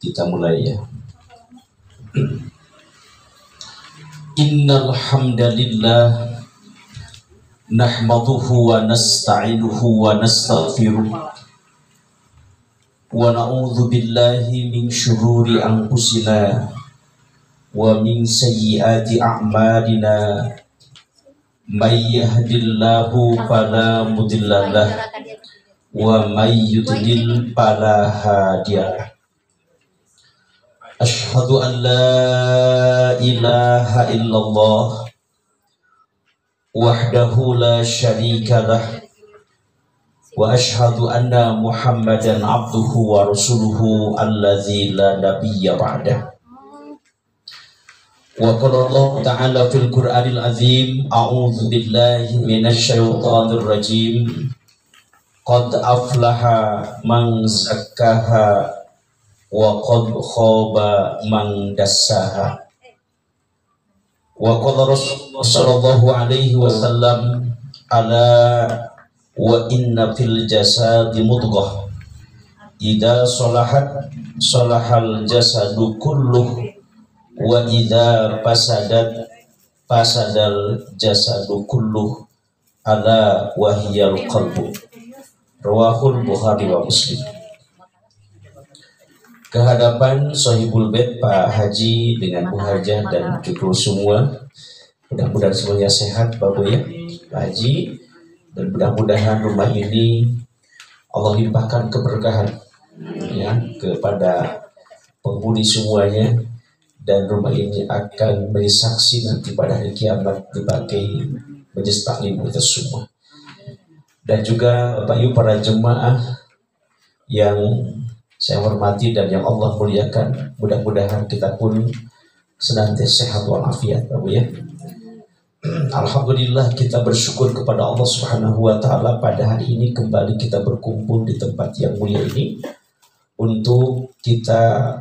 Kita mulai ya. Innal hamdalillah nahmaduhu wa nasta'inuhu wa nastaghfiruh wa na'udzu billahi min syururi anfusina wa min sayyiati a'malina may yahdihillahu fala mudhillalah wa may yudlil fala hadiyalah. Asyhadu an la ilaha illallah wahdahu la syarikalah wa asyhadu anna Muhammadan abduhu wa rasuluhu allazi la nabiyya ba'dah. Wa qala Allah ta'ala fil Qur'anil azim, a'udzu billahi minasy syaithanir rajim. Qad aflaha man zakkaha wa qad khaba man dassaha. Wa qala Rasulullah sallallahu alaihi wasallam, ala wa inna fil jasadi mudghah idza salahat salahal jasadu kulluh wa idza fasadat fasadal jasadu kulluh ala wahiyal qalbu. Rawahul Bukhari wa Muslim. Kehadapan Sohibul Bait Pak Haji dengan Bu Hajah dan juga semua, mudah-mudahan semuanya sehat Bapak ya Pak Haji, dan mudah-mudahan rumah ini Allah limpahkan keberkahan ya kepada penghuni semuanya, dan rumah ini akan menjadi saksi nanti pada hari kiamat dipakai menjadi taklim kita semua. Dan juga Bapak Ibu para jemaah yang saya hormati dan yang Allah muliakan, mudah-mudahan kita pun senantiasa sehat walafiat Bapak ya. Alhamdulillah, kita bersyukur kepada Allah Subhanahu wa taala pada hari ini kembali kita berkumpul di tempat yang mulia ini untuk kita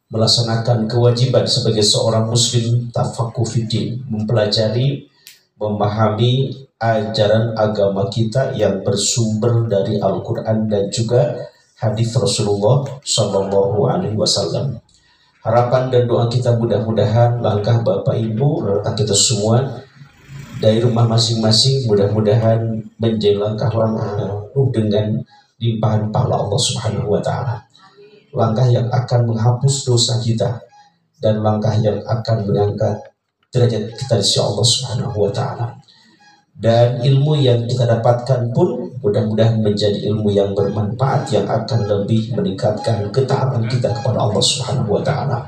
melaksanakan kewajiban sebagai seorang muslim tafaqquh fiddin, mempelajari, memahami ajaran agama kita yang bersumber dari Al-Quran dan juga hadis Rasulullah Sallallahu Alaihi Wasallam. Harapan dan doa kita mudah-mudahan langkah Bapak Ibu, langkah kita semua dari rumah masing-masing mudah-mudahan menjadi langkah-langkah dengan limpahan pahala Allah Subhanahu Wa Taala. Langkah yang akan menghapus dosa kita dan langkah yang akan mengangkat derajat kita di sisi Allah Subhanahu Wa Taala. Dan ilmu yang kita dapatkan pun mudah-mudahan menjadi ilmu yang bermanfaat yang akan lebih meningkatkan ketaatan kita kepada Allah Subhanahu wa taala.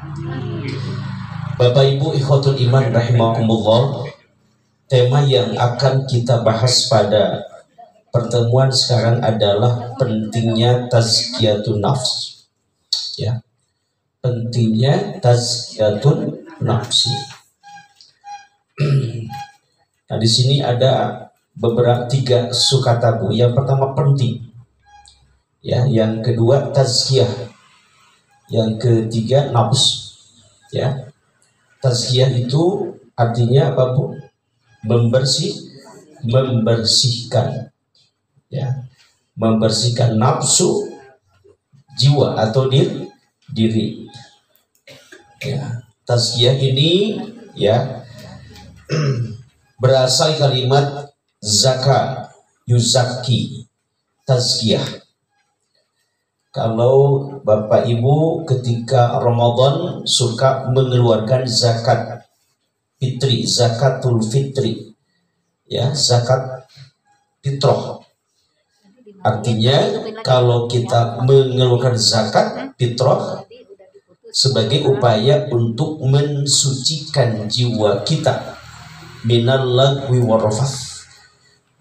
Bapak Ibu ikhwatul iman rahimakumullah, tema yang akan kita bahas pada pertemuan sekarang adalah pentingnya tazkiyatun nafs. Ya. Pentingnya tazkiyatun nafsi. Nah, di sini ada beberapa 3 sukata Bu. Yang pertama penting, ya. Yang kedua tazkiyah, yang ketiga nafs. Ya, tazkiyah itu artinya apa Bu? Membersihkan, ya, membersihkan nafsu, jiwa atau diri. Ya, tazkiyah ini ya berasal kalimat zaka, yuzaki, tazkiyah. Kalau Bapak Ibu ketika Ramadan suka mengeluarkan zakat fitri, zakatul fitri, ya, zakat fitrah. Artinya kalau kita mengeluarkan zakat fitrah sebagai upaya untuk mensucikan jiwa kita minal lagwi warrafath,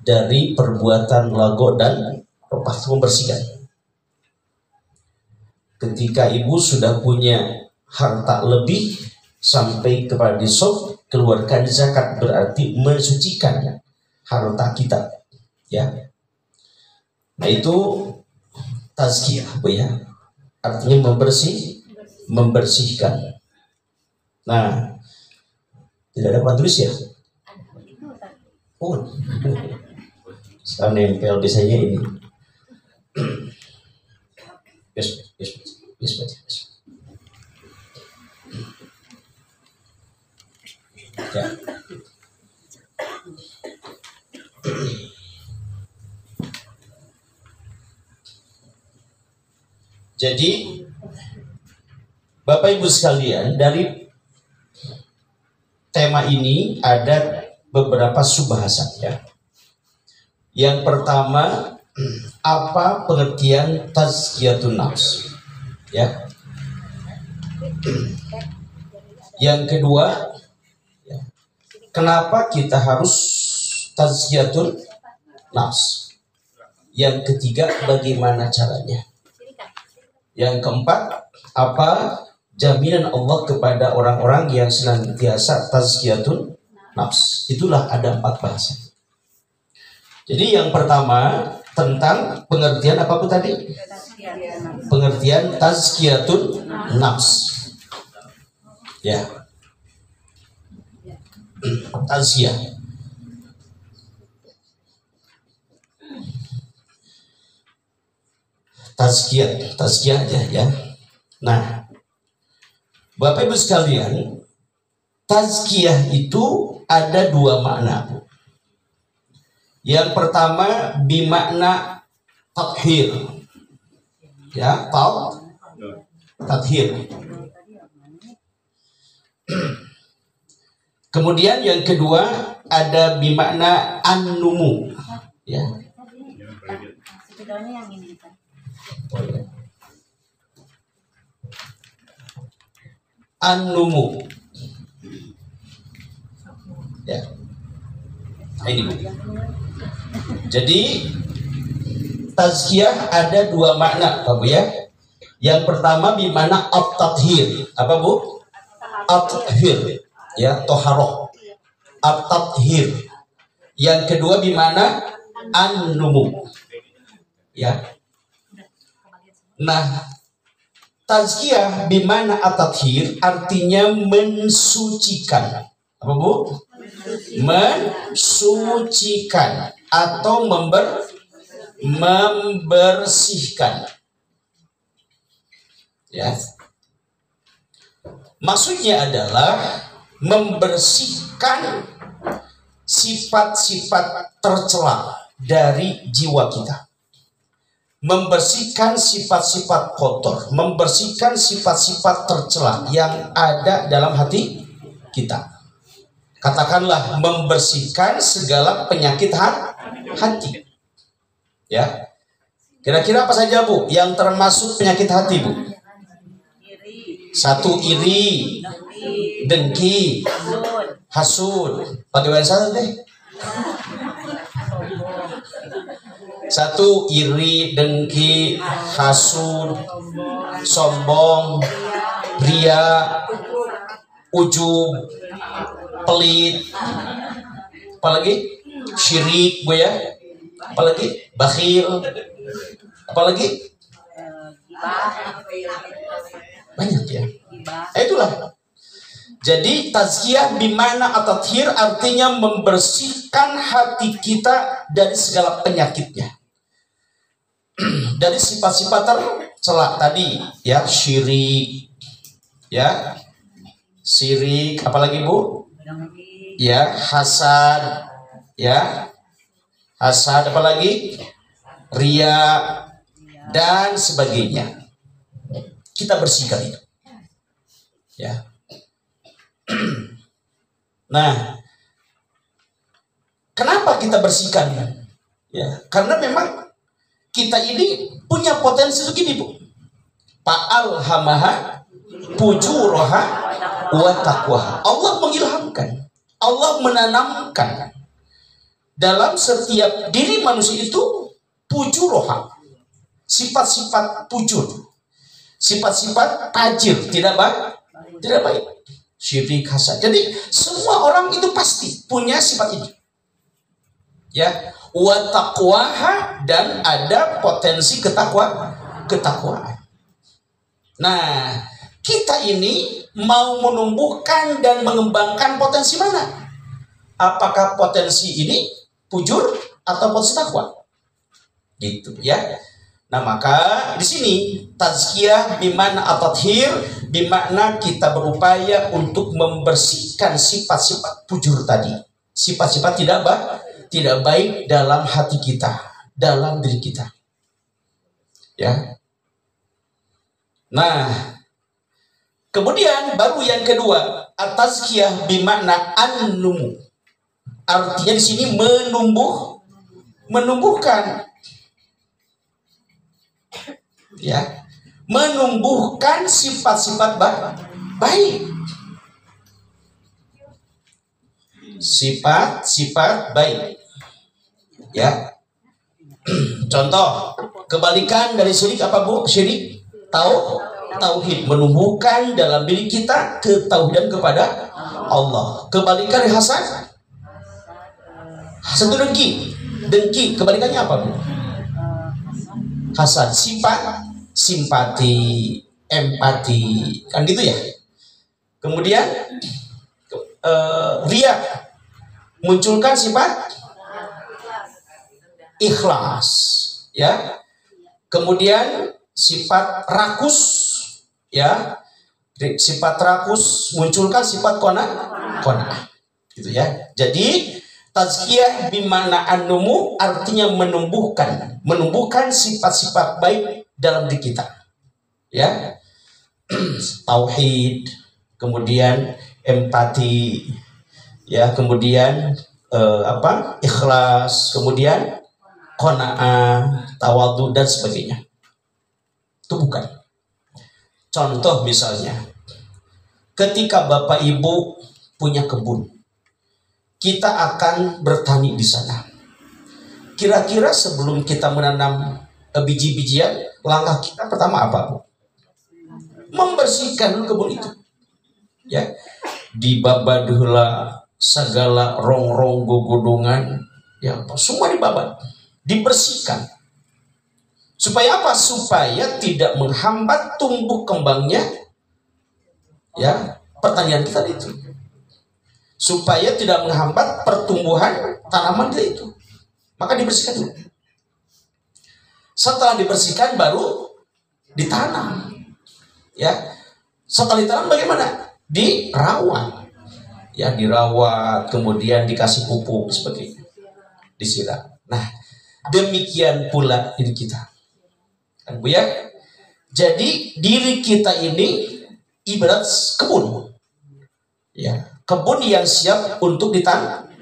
dari perbuatan lago dan rafath, membersihkan. Ketika ibu sudah punya harta lebih sampai kepada nisab, keluarkan zakat, berarti mensucikan harta kita, ya. Nah itu tazkiyah Bu ya, artinya membersihkan. Nah, tidak ada tulis ya? Oh, sekarang nempel biasanya ini. Yes, yes, yes, yes, yes. Ya. Jadi Bapak Ibu sekalian, dari tema ini ada beberapa subbahasan ya. Yang pertama, apa pengertian tazkiyatun nafs? Ya. Yang kedua, ya, kenapa kita harus tazkiyatun nafs? Yang ketiga, bagaimana caranya? Yang keempat, apa jaminan Allah kepada orang-orang yang senantiasa tazkiyatun nafs? Itulah ada 4 bahasan. Jadi yang pertama tentang pengertian apa bu tadi? Pengertian tazkiyatun nafs. Ya. Tazkiyah. Tazkiyah aja ya. Nah, Bapak Ibu sekalian, tazkiyah itu ada 2 makna. Yang pertama bimakna tathir. Ya, tathir. Kemudian yang kedua ada bimakna an-numu. Ya. An-numu. Ya. Ini. Jadi tazkiyah ada 2 makna, Pak Bu ya. Yang pertama bimana at-tathir. Apa Bu? At-tathir. Ya, toharoh. At-tathir. Yang kedua bimana an-numu. Ya. Nah, tazkiyah bimana at-tathir artinya mensucikan. Apa Bu? Mensucikan atau membersihkan. Ya. Maksudnya adalah membersihkan sifat-sifat tercela dari jiwa kita. Membersihkan sifat-sifat kotor, membersihkan sifat-sifat tercela yang ada dalam hati kita. Katakanlah membersihkan segala penyakit hati. Ya. Kira-kira apa saja Bu yang termasuk penyakit hati Bu? 1, iri, dengki, hasud. Pakai bahasa deh. 1, iri, dengki, hasud, sombong, ria, ujub, pelit, apalagi syirik Bu ya, apalagi bakhil, apalagi banyak ya. Itulah. Jadi tazkiyah bimana at-tathir artinya membersihkan hati kita dari segala penyakitnya. Dari sifat-sifat tercela tadi ya, syirik. Ya. Syirik, apalagi Bu? Ya, hasad. Ya. Hasad apalagi? Ria dan sebagainya. Kita bersihkan itu. Ya. Nah, kenapa kita bersihkan? Ya, karena memang kita ini punya potensi begini Bu. Fa'alhamaha fujuraha wa taqwaha. Allah mengilhamkan, Allah menanamkan dalam setiap diri manusia itu fujuraha, sifat-sifat fujur. Sifat-sifat tajir, tidak baik, syirik, hasad. Jadi semua orang itu pasti punya sifat ini. Ya, wa taqwaha, dan ada potensi ketakwaan. Nah, kita ini mau menumbuhkan dan mengembangkan potensi mana? Apakah potensi ini fujur atau potensi takwa? Gitu ya. Nah, maka di sini tazkiyah bimana at-tathhir, bimakna kita berupaya untuk membersihkan sifat-sifat fujur tadi. Sifat-sifat tidak baik dalam hati kita, dalam diri kita. Ya. Nah, kemudian baru yang kedua, at-tazkiyah bimakna an-numu. Artinya di sini menumbuhkan. Ya, menumbuhkan sifat-sifat baik. Sifat-sifat baik. Ya. Contoh, kebalikan dari syirik apa, Bu? Syirik tauhid, menumbuhkan dalam diri kita ketauhidan kepada Allah. Kebalikan dari hasad itu dengki. Kebalikannya apa, Bu? Hasad, simpati, empati, kan gitu ya. Kemudian riya, munculkan sifat ikhlas, ya. Kemudian sifat rakus, ya. Sifat rakus munculkan sifat qanaah, gitu ya. Jadi tazkiyah bimana an-numu artinya menumbuhkan sifat-sifat baik dalam diri kita. Ya. Tauhid, kemudian empati, ya, kemudian ikhlas, kemudian qanaah, tawadhu dan sebagainya. Itu bukan. Contoh misalnya, ketika Bapak Ibu punya kebun, kita akan bertani di sana. Kira-kira sebelum kita menanam biji-bijian, langkah kita pertama apa, Bu? Membersihkan kebun itu. Ya, dibabat heula segala rong-rong gogodongan, ya, semua dibabat, dibersihkan. Supaya apa? Supaya tidak menghambat tumbuh kembangnya, ya, pertanian kita itu. Supaya tidak menghambat pertumbuhan tanaman kita itu. Maka dibersihkan dulu. Setelah dibersihkan baru ditanam. Ya. Setelah ditanam bagaimana? Dirawat. Ya, dirawat, kemudian dikasih pupuk sebagainya. Disiram. Nah, demikian pula diri kita. Kan, Bu, ya? Jadi diri kita ini ibarat kebun. Ya, kebun yang siap untuk ditanam.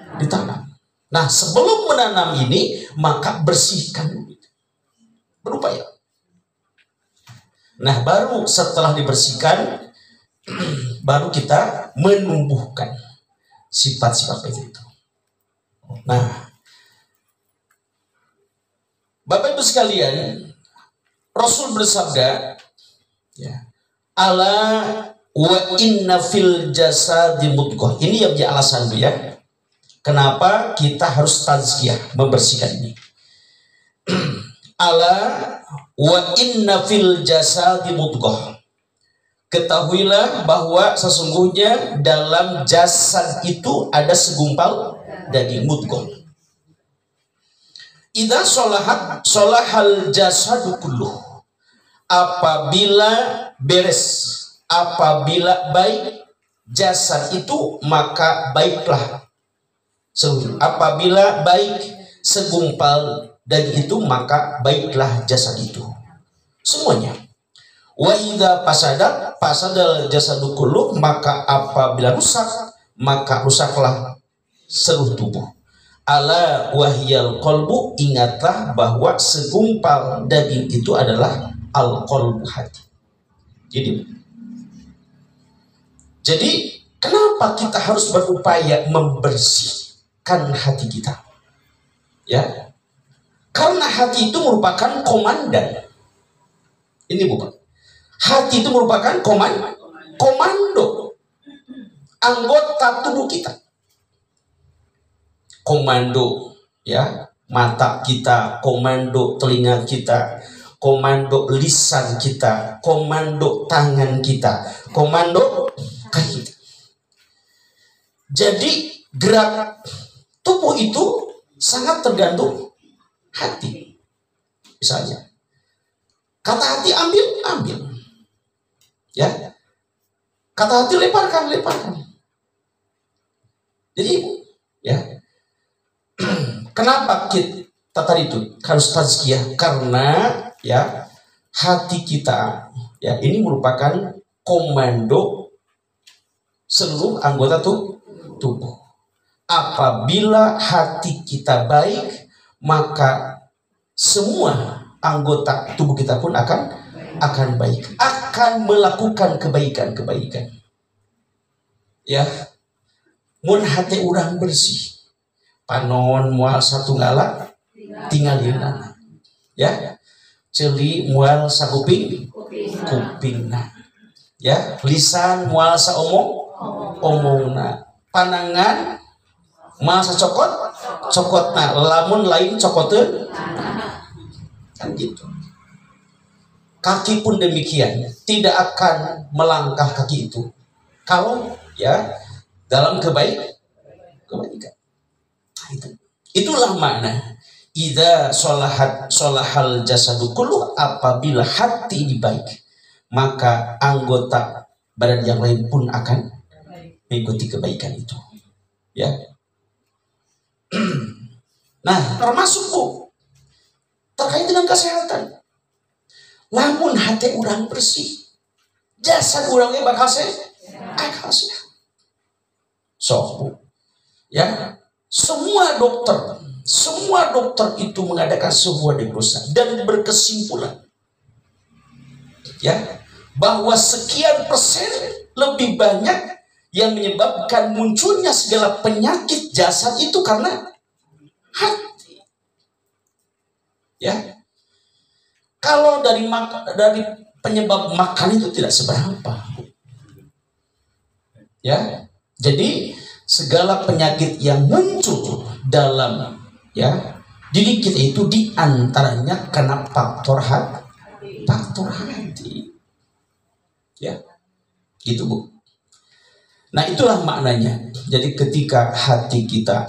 Nah, sebelum menanam ini, maka bersihkan. Berupaya. Nah, baru setelah dibersihkan, baru kita menumbuhkan sifat-sifat itu. Nah, Bapak Ibu sekalian, Rasul bersabda, ya, ala wa inna fil jasadi mudghah. Ini yang menjadi alasan, Bu, ya, kenapa kita harus tazkiyah, membersihkan ini. Ala wa inna fil jasadi mudghah. Ketahuilah bahwa sesungguhnya dalam jasad itu ada segumpal daging, mudghah. Idza sholahat sholahal jasadu kulluh. Apabila beres, apabila baik jasad itu, maka baiklah. Apabila baik segumpal daging itu, maka baiklah jasad itu. Semuanya. Wa idza fasadal jasadu kulluh, maka apabila rusak, maka rusaklah seluruh tubuh. Ala wahyal qalbu, ingatlah bahwa segumpal daging itu adalah al-qalbu, hati. Jadi kenapa kita harus berupaya membersihkan hati kita? Ya, karena hati itu merupakan komandan. Ini bukan. Hati itu merupakan komando anggota tubuh kita. Komando, ya, mata kita, komando telinga kita, komando lisan kita, komando tangan kita, komando kaki kita. Jadi gerak tubuh itu sangat tergantung hati. Misalnya, Kata hati ambil, ambil. Ya. Kata hati lemparkan, lemparkan. Jadi ya. Kenapa kita tadi itu harus tazkiyah? Karena ya hati kita ya ini merupakan komando seluruh anggota tubuh. Apabila hati kita baik, maka semua anggota tubuh kita pun akan baik, akan melakukan kebaikan-kebaikan. Ya, mun hati orang bersih, panon mual satu ngala tinggalina. Ya, celi mual sakuping kupingna. Ya, lisan mual omongna. Panangan mual cokotna, lamun lain cokoteun kan gitu. Kaki pun demikian, tidak akan melangkah kaki itu kalau ya dalam kebaikan. Itulah makna idza solahal jasadu kullu, apabila hati ini baik, maka anggota badan yang lain pun akan mengikuti kebaikan itu. Ya. Nah, termasuk Bu terkait dengan kesehatan. Lamun hati orang bersih, jasad orangnya bakal sehat. So, ya, semua dokter itu mengadakan sebuah diagnosa dan berkesimpulan ya bahwa sekian persen lebih banyak yang menyebabkan munculnya segala penyakit jasad itu karena hati. Ya. Kalau dari penyebab makan itu tidak seberapa. Ya. Jadi segala penyakit yang muncul dalam ya diri kita itu diantaranya karena faktor hati. Ya. Gitu Bu. Nah, itulah maknanya. Jadi ketika hati kita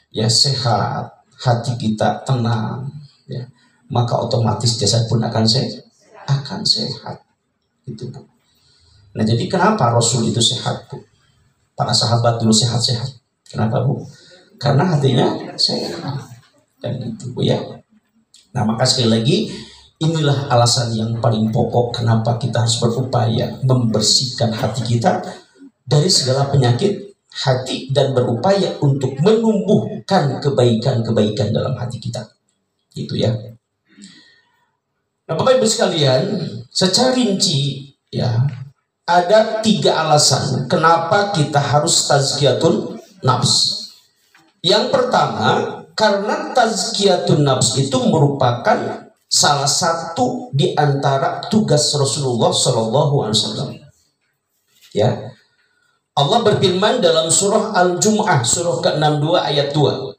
ya sehat, hati kita tenang, ya, maka otomatis jasad pun akan sehat. Gitu Bu. Nah, jadi kenapa Rasul itu sehat Bu? Para sahabat dulu sehat-sehat. Kenapa Bu? Karena hatinya sehat. Dan itu Bu ya. Nah, maka sekali lagi inilah alasan yang paling pokok kenapa kita harus berupaya membersihkan hati kita dari segala penyakit hati dan berupaya untuk menumbuhkan kebaikan-kebaikan dalam hati kita. Gitu ya. Nah, Bapak Ibu sekalian, secara rinci ya, ada 3 alasan kenapa kita harus tazkiyatun nafs. Yang pertama, karena tazkiyatun nafs itu merupakan salah satu di antara tugas Rasulullah SAW. Ya, Allah berfirman dalam surah Al-Jumu'ah, surah ke-62 ayat 2.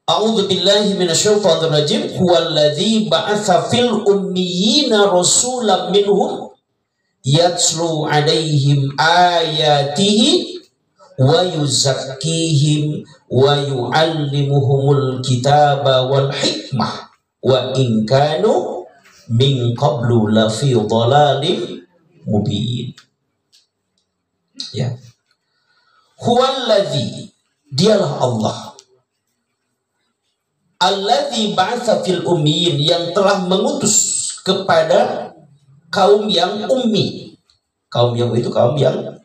A'udzu billahi minasyaitonir rajim. Huwallazi ba'atsa fil ummiyina rasulan minhum yatslu 'alaihim ayatihi wa yuzakkihim wa yu'allimuhumul kitaba wal hikmah wa in kanu min qablu lafi dhalalim mubin. Ya. Huwallazi, dialah Allah. Alladzi ba'atsa fil ummiyin, yang telah mengutus kepada kaum yang ummi. Kaum yang itu kaum yang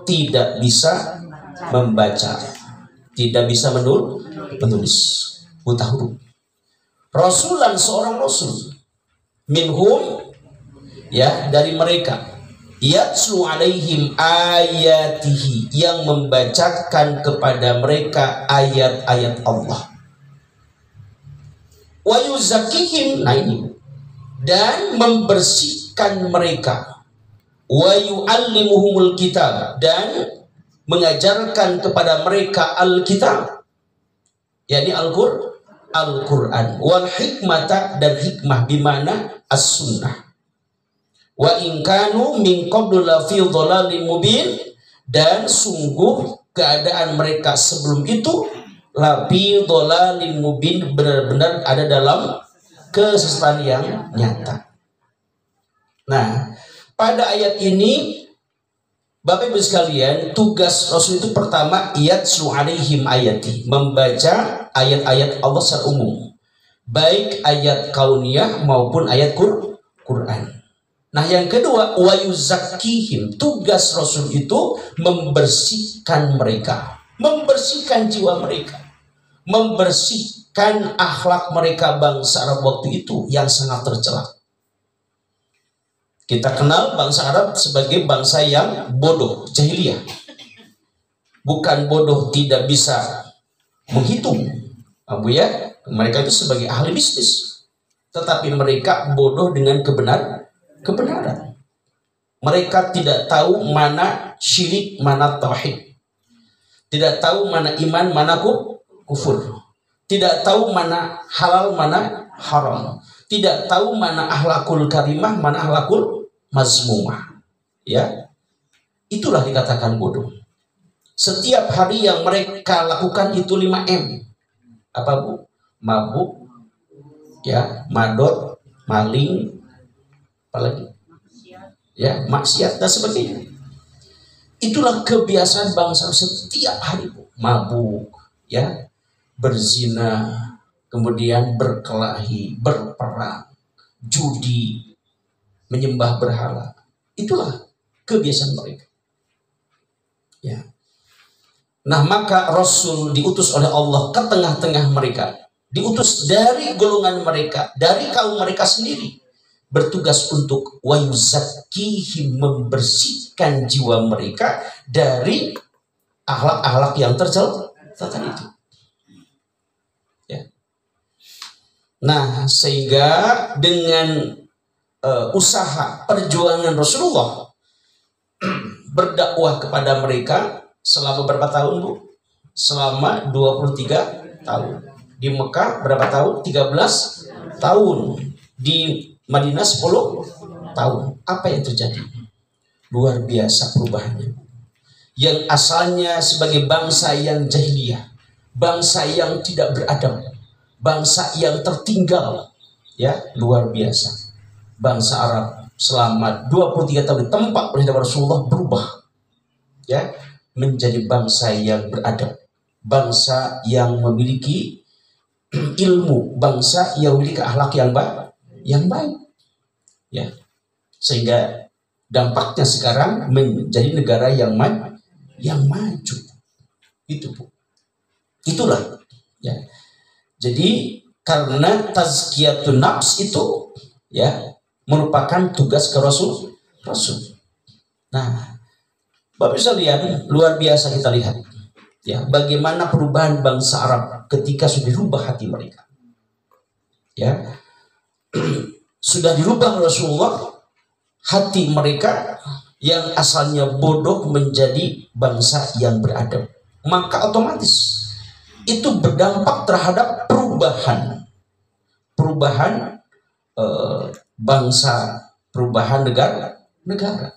tidak bisa membaca, tidak bisa menulis, buta huruf. Rasulan, seorang rasul. Minhum, ya, dari mereka. Yatslu alaihim ayatihi, yang membacakan kepada mereka ayat-ayat Allah. Wa yuzakkihim, nah ini, dan membersihkan mereka. Wa yu'allimuhumul kitab, dan mengajarkan kepada mereka Alkitab, yakni Al-Quran, wal hikmata, dan hikmah bimana as-sunnah. Wa in kanu min qablu lafi dhalalim mubin, dan sungguh keadaan mereka sebelum itu lafi dhalalim mubin, benar-benar ada dalam kesesatan yang nyata. Nah, pada ayat ini Bapak Ibu sekalian, tugas Rasul itu pertama yatlu alaihim ayati, membaca ayat-ayat Allah secara umum, baik ayat kauniyah maupun ayat Quran. Nah, yang kedua wa yuzakkihim, tugas Rasul itu membersihkan mereka, membersihkan jiwa mereka, membersihkan akhlak mereka bangsa Arab waktu itu yang sangat tercela. Kita kenal bangsa Arab sebagai bangsa yang bodoh, jahiliyah. Bukan bodoh tidak bisa menghitung, Abu ya, mereka itu sebagai ahli bisnis. Tetapi mereka bodoh dengan kebenaran. Mereka tidak tahu mana syirik, mana tauhid. Tidak tahu mana iman, mana kufur. Tidak tahu mana halal, mana haram. Tidak tahu mana akhlakul karimah, mana akhlakul mazmumah. Ya, itulah dikatakan bodoh. Setiap hari yang mereka lakukan itu 5M. Apa Bu? Mabuk, ya, madot, maling, apalagi? Ya, maksiat dan sebagainya. Itulah kebiasaan bangsa setiap hari, Bu. Mabuk, ya, berzina, kemudian berkelahi, berperang, judi, menyembah berhala. Itulah kebiasaan mereka. Ya. Nah, maka Rasul diutus oleh Allah ke tengah-tengah mereka. Diutus dari golongan mereka, dari kaum mereka sendiri. Bertugas untuk wa yuzakkihim, membersihkan jiwa mereka dari akhlak-akhlak yang tercela itu. Nah, sehingga dengan usaha perjuangan Rasulullah berdakwah kepada mereka selama berapa tahun, Bu? Selama 23 tahun. Di Mekah berapa tahun? 13 tahun. Di Madinah 10 tahun. Apa yang terjadi? Luar biasa perubahannya. Yang asalnya sebagai bangsa yang jahiliyah, bangsa yang tidak beradab, bangsa yang tertinggal, ya, luar biasa. Bangsa Arab selama 23 tahun ditempa oleh Rasulullah berubah, ya, menjadi bangsa yang beradab, bangsa yang memiliki ilmu, bangsa yang memiliki akhlak yang baik, ya. Sehingga dampaknya sekarang menjadi negara yang maju. Itu, Bu. Itulah, ya. Jadi karena tazkiyatun nafs itu, ya, merupakan tugas ke Rasul. Nah, Bapak bisa lihat, luar biasa kita lihat, ya, bagaimana perubahan bangsa Arab ketika sudah dirubah hati mereka, ya. Sudah dirubah Rasulullah, hati mereka yang asalnya bodoh menjadi bangsa yang beradab, maka otomatis itu berdampak terhadap perubahan bangsa, perubahan negara.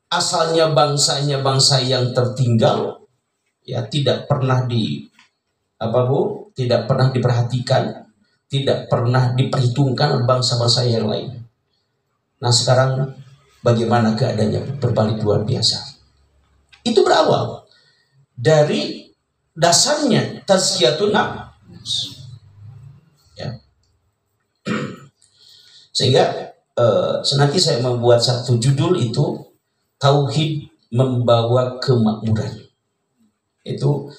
Asalnya bangsanya bangsa yang tertinggal, ya, tidak pernah tidak pernah diperhatikan, tidak pernah diperhitungkan bangsa-bangsa yang lain. Nah, sekarang bagaimana keadaannya? Berbalik luar biasa. Itu berawal dari dasarnya tazkiyatun nafs, ya. Sehingga nanti saya membuat satu judul itu Tauhid Membawa Kemakmuran. Itu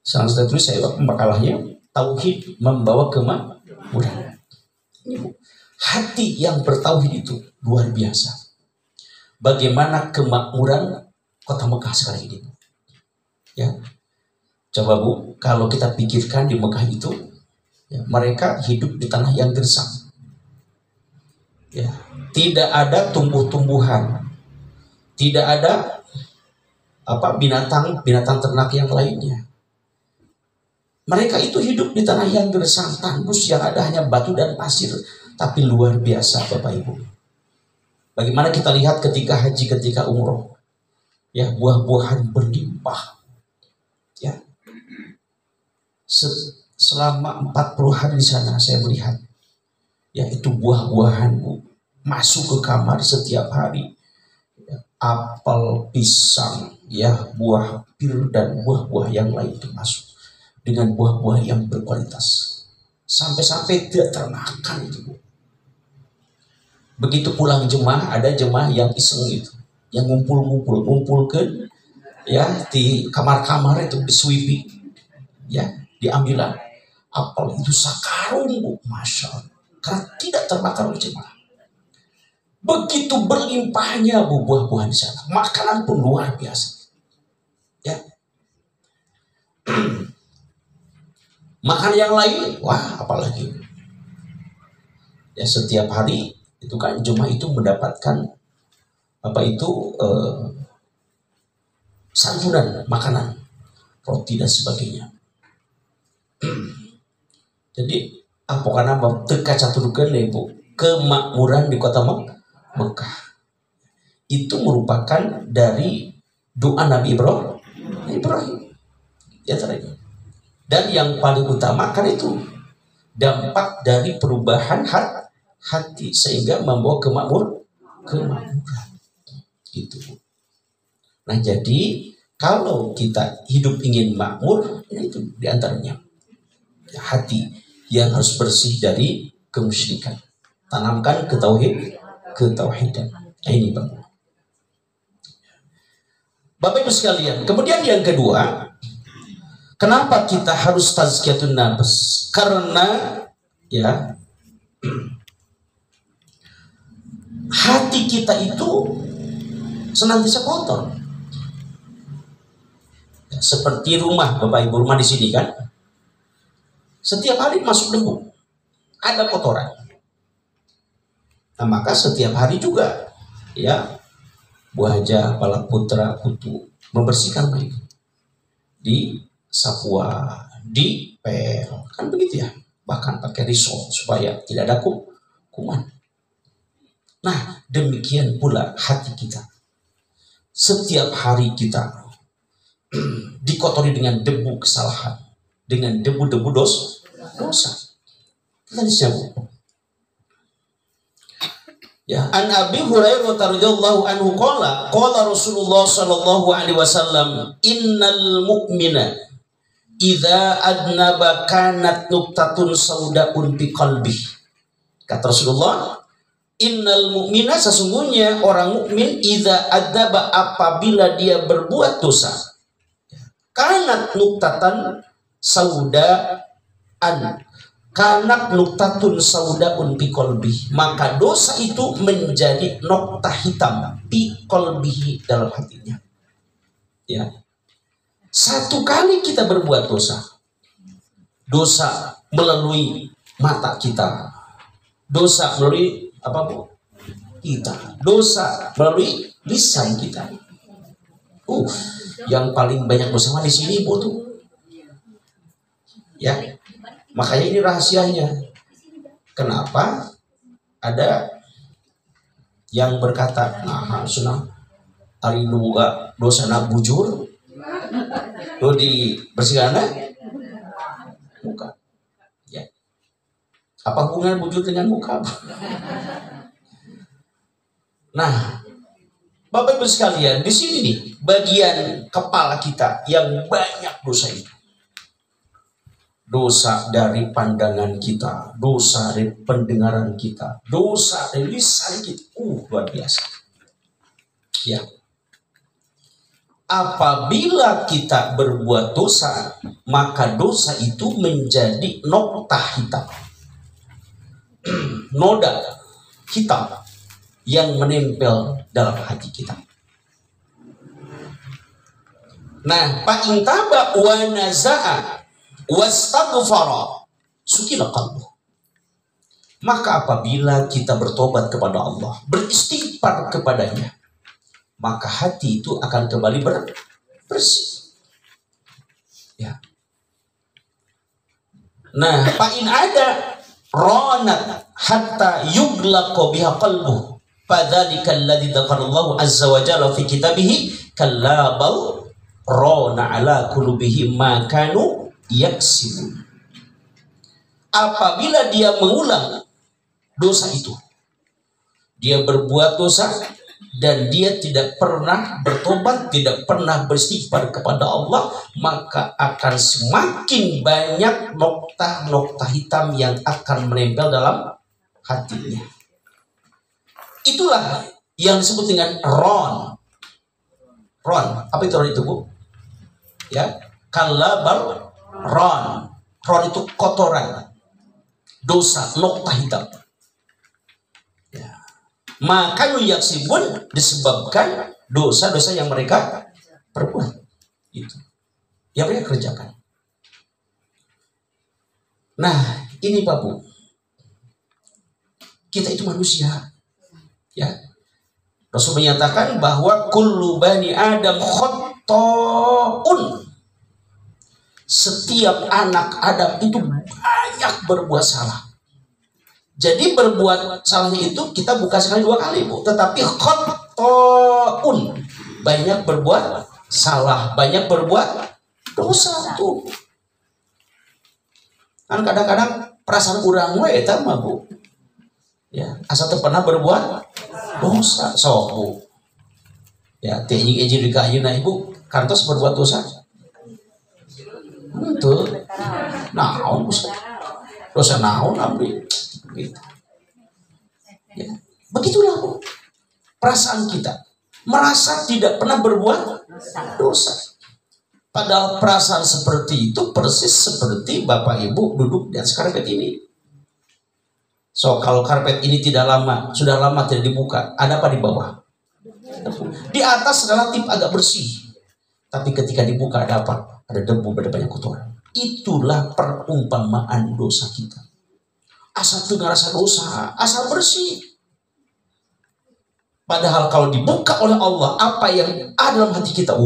saya tulis, saya makalahnya Tauhid Membawa Kemakmuran. Hati yang bertauhid itu luar biasa. Bagaimana kemakmuran kota Mekah sekarang ini, ya. Coba, Bu, kalau kita pikirkan di Mekah itu, ya, mereka hidup di tanah yang gersang, ya, tidak ada tumbuh-tumbuhan, tidak ada binatang ternak yang lainnya. Mereka itu hidup di tanah yang gersang, tandus, yang ada hanya batu dan pasir. Tapi luar biasa, Bapak Ibu. Bagaimana kita lihat ketika haji, ketika umroh, ya, buah-buahan berlimpah, ya. selama 40 hari di sana saya melihat, yaitu buah-buahan Bu masuk ke kamar setiap hari, apel, pisang, ya, buah pir dan buah-buah yang lain itu masuk dengan buah-buah yang berkualitas, sampai-sampai tidak termakan itu Bu. Begitu pulang jemaah, ada jemaah yang iseng itu, yang ngumpulkan, ya, di kamar-kamar itu, di sweeping, ya, diambilan apel itu sakarung Bu, masya Allah, karena tidak termakan oleh jemaah. Begitu berlimpahnya Bu buah-buahan di sana, makanan pun luar biasa, ya. Makan yang lain, wah apalagi, ya, setiap hari itu kan jemaah itu mendapatkan apa itu santunan makanan, roti dan sebagainya. Jadi apa karena teka caturkan nih Bu, kemakmuran di kota Mekah itu merupakan dari doa Nabi Ibrahim ya terakhir. Dan yang paling utama kan itu dampak dari perubahan hati sehingga membawa kemakmuran gitu. Nah jadi kalau kita hidup ingin makmur, itu diantaranya hati yang harus bersih dari kemusyrikan, tanamkan ketauhidan. Nah, ini Bapak Ibu sekalian. Kemudian yang kedua, kenapa kita harus tazkiyatun nafs? Karena ya hati kita itu senantiasa kotor. Ya, seperti rumah Bapak Ibu, rumah di sini kan, setiap hari masuk debu, ada kotoran. Nah, maka setiap hari juga ya Bu Haja, Kepala Putra, Putu membersihkan baik di sapua, di pel, kan begitu ya, bahkan pakai risol supaya tidak ada kuman. Nah demikian pula hati kita, setiap hari kita dikotori dengan debu kesalahan, dengan debu-debu dosa. Kita disiapkan. Ya, an Abi Hurairah radhiyallahu anhu qala Rasulullah sallallahu alaihi wasallam, innal mu'mina idza adnaba kanat nuqtatun saudaun fi qalbi. Kata Rasulullah, innal mu'mina, sesungguhnya orang mukmin, idza adnaba, apabila dia berbuat dosa, kanat nuqtatan saudaan, kanat nuktatun saudaun fi qalbi, maka dosa itu menjadi nokta hitam fi qalbihi, dalam hatinya. Ya. Satu kali kita berbuat dosa melalui mata kita, dosa melalui apa Bu? Kita, dosa melalui lisan kita. Yang paling banyak dosa di sini Bu tuh. Ya. Makanya ini rahasianya. Kenapa ada yang berkata, nah sunah hari nuga dosa nak bujur, do dibersihkan muka. Ya. Apa hubungan bujur dengan muka? Nah, Bapak Ibu sekalian, di sini nih bagian kepala kita yang banyak dosa itu. Dosa dari pandangan kita, dosa dari pendengaran kita, dosa dari lisan kita. Luar biasa. Ya. Apabila kita berbuat dosa, maka dosa itu menjadi nokta hitam. Noda hitam yang menempel dalam hati kita. Nah, fa in taba wa naza'a wastaghfara sukina qalbu, maka apabila kita bertobat kepada Allah, beristighfar kepadanya, maka hati itu akan kembali bersih. Ya. Nah, fa in ada ronat hatta yuglaqa biha qalbu, fadzalika alladzi dzakarallahu azza wa jalla fi kitabihi kallabal rona ala qulubihim ma kanu yaksibun. apabila dia mengulang dosa itu, dia berbuat dosa dan dia tidak pernah bertobat, tidak pernah beristighfar kepada Allah, maka akan semakin banyak nokta-nokta hitam yang akan menempel dalam hatinya. Itulah yang disebut dengan ron. Ron, apa itu ron itu, Bu? Ya, kalabar ron. Ron itu kotoran, dosa, nokta hitam. Ya. Maka yaksibun disebabkan dosa-dosa yang mereka perbuat. Itu yang mereka kerjakan. Nah, ini Pak Bu, kita itu manusia. Ya, Rasul menyatakan bahwa kullu bani Adam khotta'un. Setiap anak Adam itu banyak berbuat salah. Jadi berbuat salahnya itu kita bukan sekali dua kali, Bu, tetapi khotta'un, banyak berbuat salah, banyak berbuat dosa tuh. Kan kadang-kadang perasaan urang we eta mah, Bu. Ya, asal teu pernah berbuat dosa, sok Bu. Ya, teh ejing di ayeuna Ibu kantos berbuat dosa. Betul. Naon dosa naon abdi. Gitu. Ya, begitulah Bu. Perasaan kita merasa tidak pernah berbuat dosa. Padahal perasaan seperti itu persis seperti Bapak Ibu duduk di atas karpet ini. So, kalau karpet ini sudah lama tidak dibuka, ada apa di bawah? Di atas relatif agak bersih, tapi ketika dibuka ada apa? Ada debu, ada banyak kotoran. Itulah perumpamaan dosa kita. Asal tuh ngerasa dosa, asal bersih. Padahal kalau dibuka oleh Allah, apa yang ada dalam hati kita?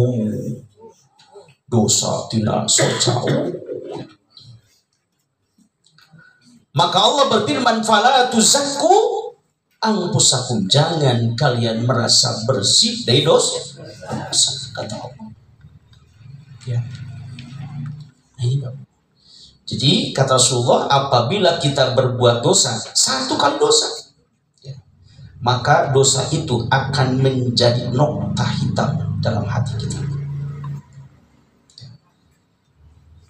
Dosa tidak sojau. Maka Allah berfirman, fala tuzakku anfusakum, jangan kalian merasa bersih dari dosa, kata Allah. Ya. Nah, ini Bapak. Jadi kata Rasulullah, apabila kita berbuat dosa, satu kali dosa, ya, maka dosa itu akan menjadi nokta hitam dalam hati kita.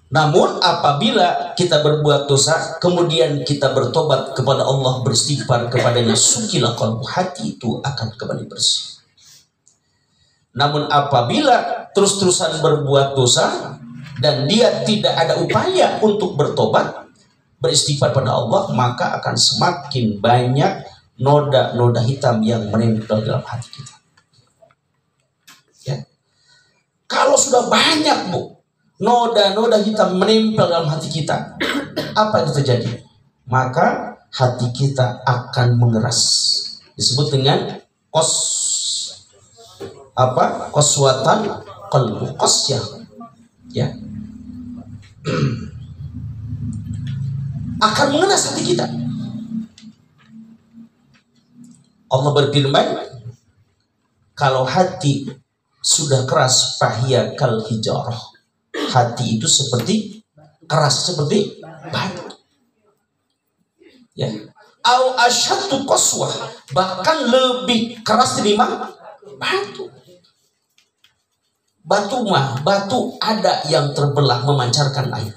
Namun apabila kita berbuat dosa, kemudian kita bertobat kepada Allah, beristighfar kepadanya, sukilah qalbu, hati itu akan kembali bersih. Namun apabila terus-terusan berbuat dosa dan dia tidak ada upaya untuk bertobat, beristighfar pada Allah, maka akan semakin banyak noda-noda hitam yang menempel dalam hati kita. Ya. Kalau sudah banyak, Bu, noda-noda hitam menempel dalam hati kita, apa yang terjadi? Maka hati kita akan mengeras. Disebut dengan qaswatan qalbu, qasyah. Ya. Akan mengeras hati kita. Allah berfirman, kalau hati sudah keras, fahiya kal hijarah. Hati itu seperti keras, seperti batu. Ya. Au asyaddu qaswah, bahkan lebih keras daripada batu. Batu ada yang terbelah memancarkan air.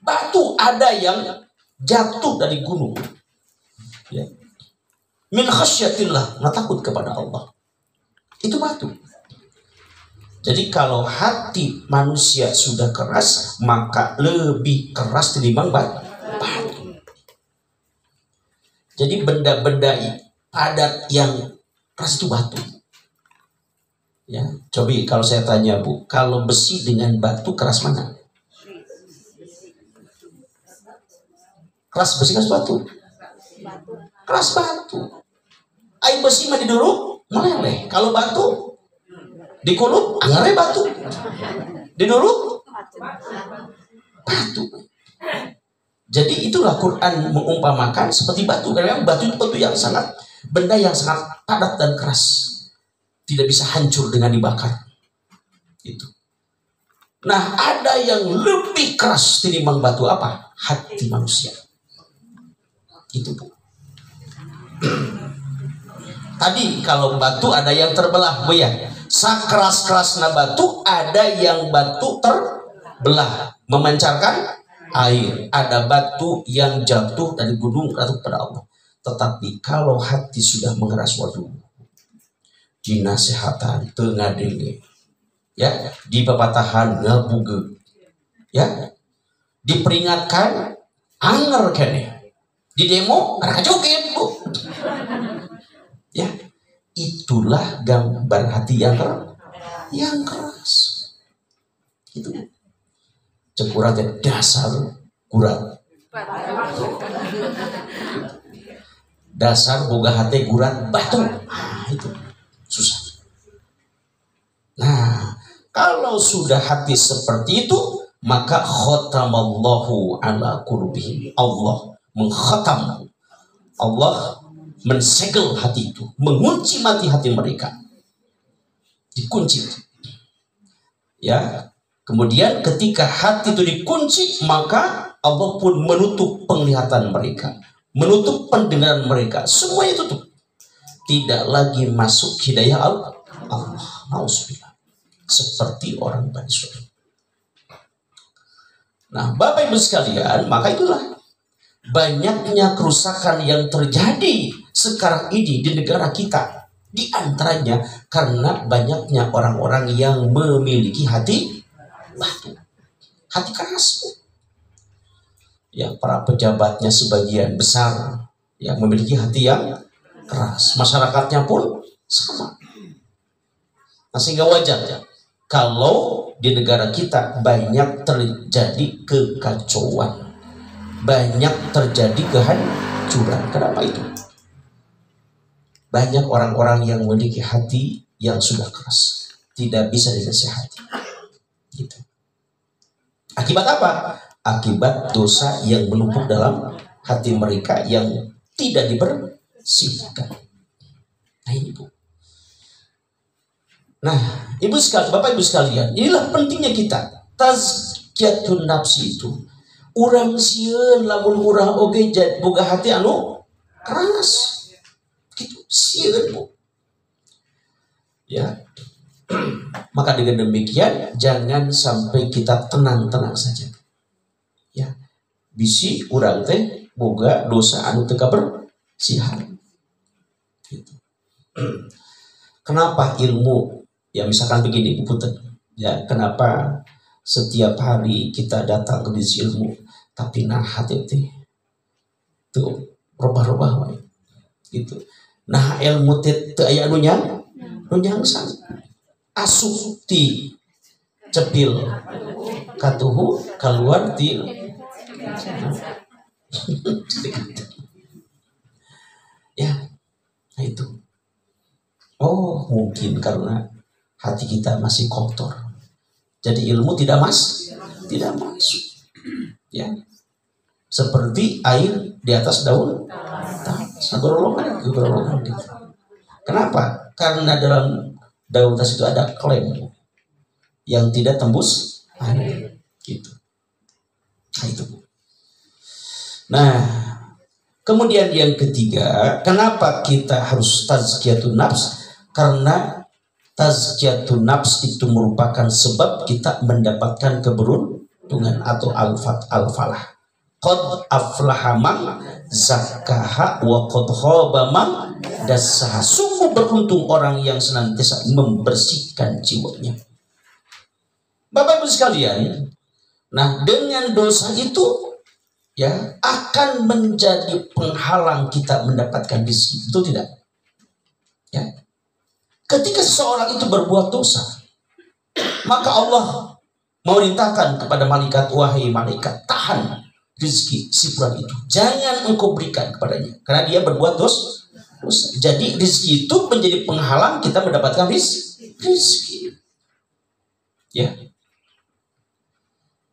Batu ada yang jatuh dari gunung. Ya. Min khasyatillah, takut kepada Allah. Itu batu. Jadi kalau hati manusia sudah keras, maka lebih keras daripada batu. Jadi benda-benda padat yang keras itu batu. Ya, coba kalau saya tanya Bu, kalau besi dengan batu keras mana? Keras besi, keras batu? Keras batu. Air besi mah diduruk meleleh. Kalau batu dikulut, angare batu. Diduruk batu. Jadi itulah Quran mengumpamakan seperti batu. Karena batu itu batu yang sangat, benda yang sangat padat dan keras, tidak bisa hancur dengan dibakar. Itu. Nah, ada yang lebih keras tinimbang batu, apa? hati manusia. Itu Bu. Tadi kalau batu ada yang terbelah Bu ya. Sakeras-kerasna batu ada yang batu terbelah memancarkan air. Ada batu yang jatuh dari gunung jatuh kepada Allah. Tetapi kalau hati sudah mengeras, waduh, dinasehatan tengah denge, ya, di pepatahan ngabuge, ya, diperingatkan anger kene, di demo ada joget Bu, ya, itulah gambar hati yang keras, itu cekurat dasar gurat. Dasar boga hati gurat batu. Nah, itu susah. Nah, kalau sudah hati seperti itu, maka khatamallahu ala qulubihim. Allah mengkhatam, Allah mensegel hati itu, mengunci mati hati mereka. Dikunci. Ya. Kemudian ketika hati itu dikunci, maka Allah pun menutup penglihatan mereka, menutup pendengaran mereka, semuanya tutup. Tidak lagi masuk hidayah Allah. Nauzubillah. Seperti orang Bani Israil. Nah, Bapak Ibu sekalian, maka itulah banyaknya kerusakan yang terjadi sekarang ini di negara kita. Di antaranya karena banyaknya orang-orang yang memiliki hati batu, hati keras. Ya, para pejabatnya sebagian besar yang memiliki hati yang keras, masyarakatnya pun sama. Nah, sehingga wajar ya kalau di negara kita banyak terjadi kekacauan, banyak terjadi kehancuran. Kenapa itu? Banyak orang-orang yang memiliki hati yang sudah keras, tidak bisa dinasihati. Gitu. Akibat apa? Akibat dosa yang menumpuk dalam hati mereka yang tidak dibersihkan. Nah ini Bu. Nah, Ibu sekalian, Bapak Ibu sekalian, inilah pentingnya kita tazkiyatun nafsi itu. Urang sieun lamun urang oge boga hati anu keras. Gitu, sieun Bu. Ya. Maka dengan demikian jangan sampai kita tenang-tenang saja. Ya, bisi urang teh boga dosa anu teu kabersihan. Gitu. Kenapa ilmu? Ya misalkan begini Bu Punten. Ya, kenapa setiap hari kita datang ke majelis ilmu tapi nah hati teh tuh robah-robah wae. Gitu. Nah ilmu teh teu aya anu nyangsan. Asup ti cepil katuhu keluar ti ya, nah itu. Oh, mungkin karena hati kita masih kotor, jadi ilmu tidak masuk. Ya, seperti air di atas daun gerolongan gitu. Kenapa? Karena dalam daun tas itu ada klem yang tidak tembus air, gitu. Nah itu. Nah, kemudian yang ketiga, kenapa kita harus tazkiyatun nafs? Karena tazkiyatun nafs itu merupakan sebab kita mendapatkan keberuntungan atau al-falah. Qad aflaha man zakkaha wa qad khaba man dassaha. Sungguh beruntung orang yang senantiasa membersihkan jiwanya. Bapak Ibu sekalian, nah dengan dosa itu ya akan menjadi penghalang kita mendapatkan rezeki, betul tidak? Ya. Ketika seseorang itu berbuat dosa, maka Allah memerintahkan kepada malaikat, wahai malaikat, tahan rezeki si fulan itu, jangan engkau berikan kepadanya karena dia berbuat dosa. Jadi rezeki itu menjadi penghalang kita mendapatkan rezeki. Ya.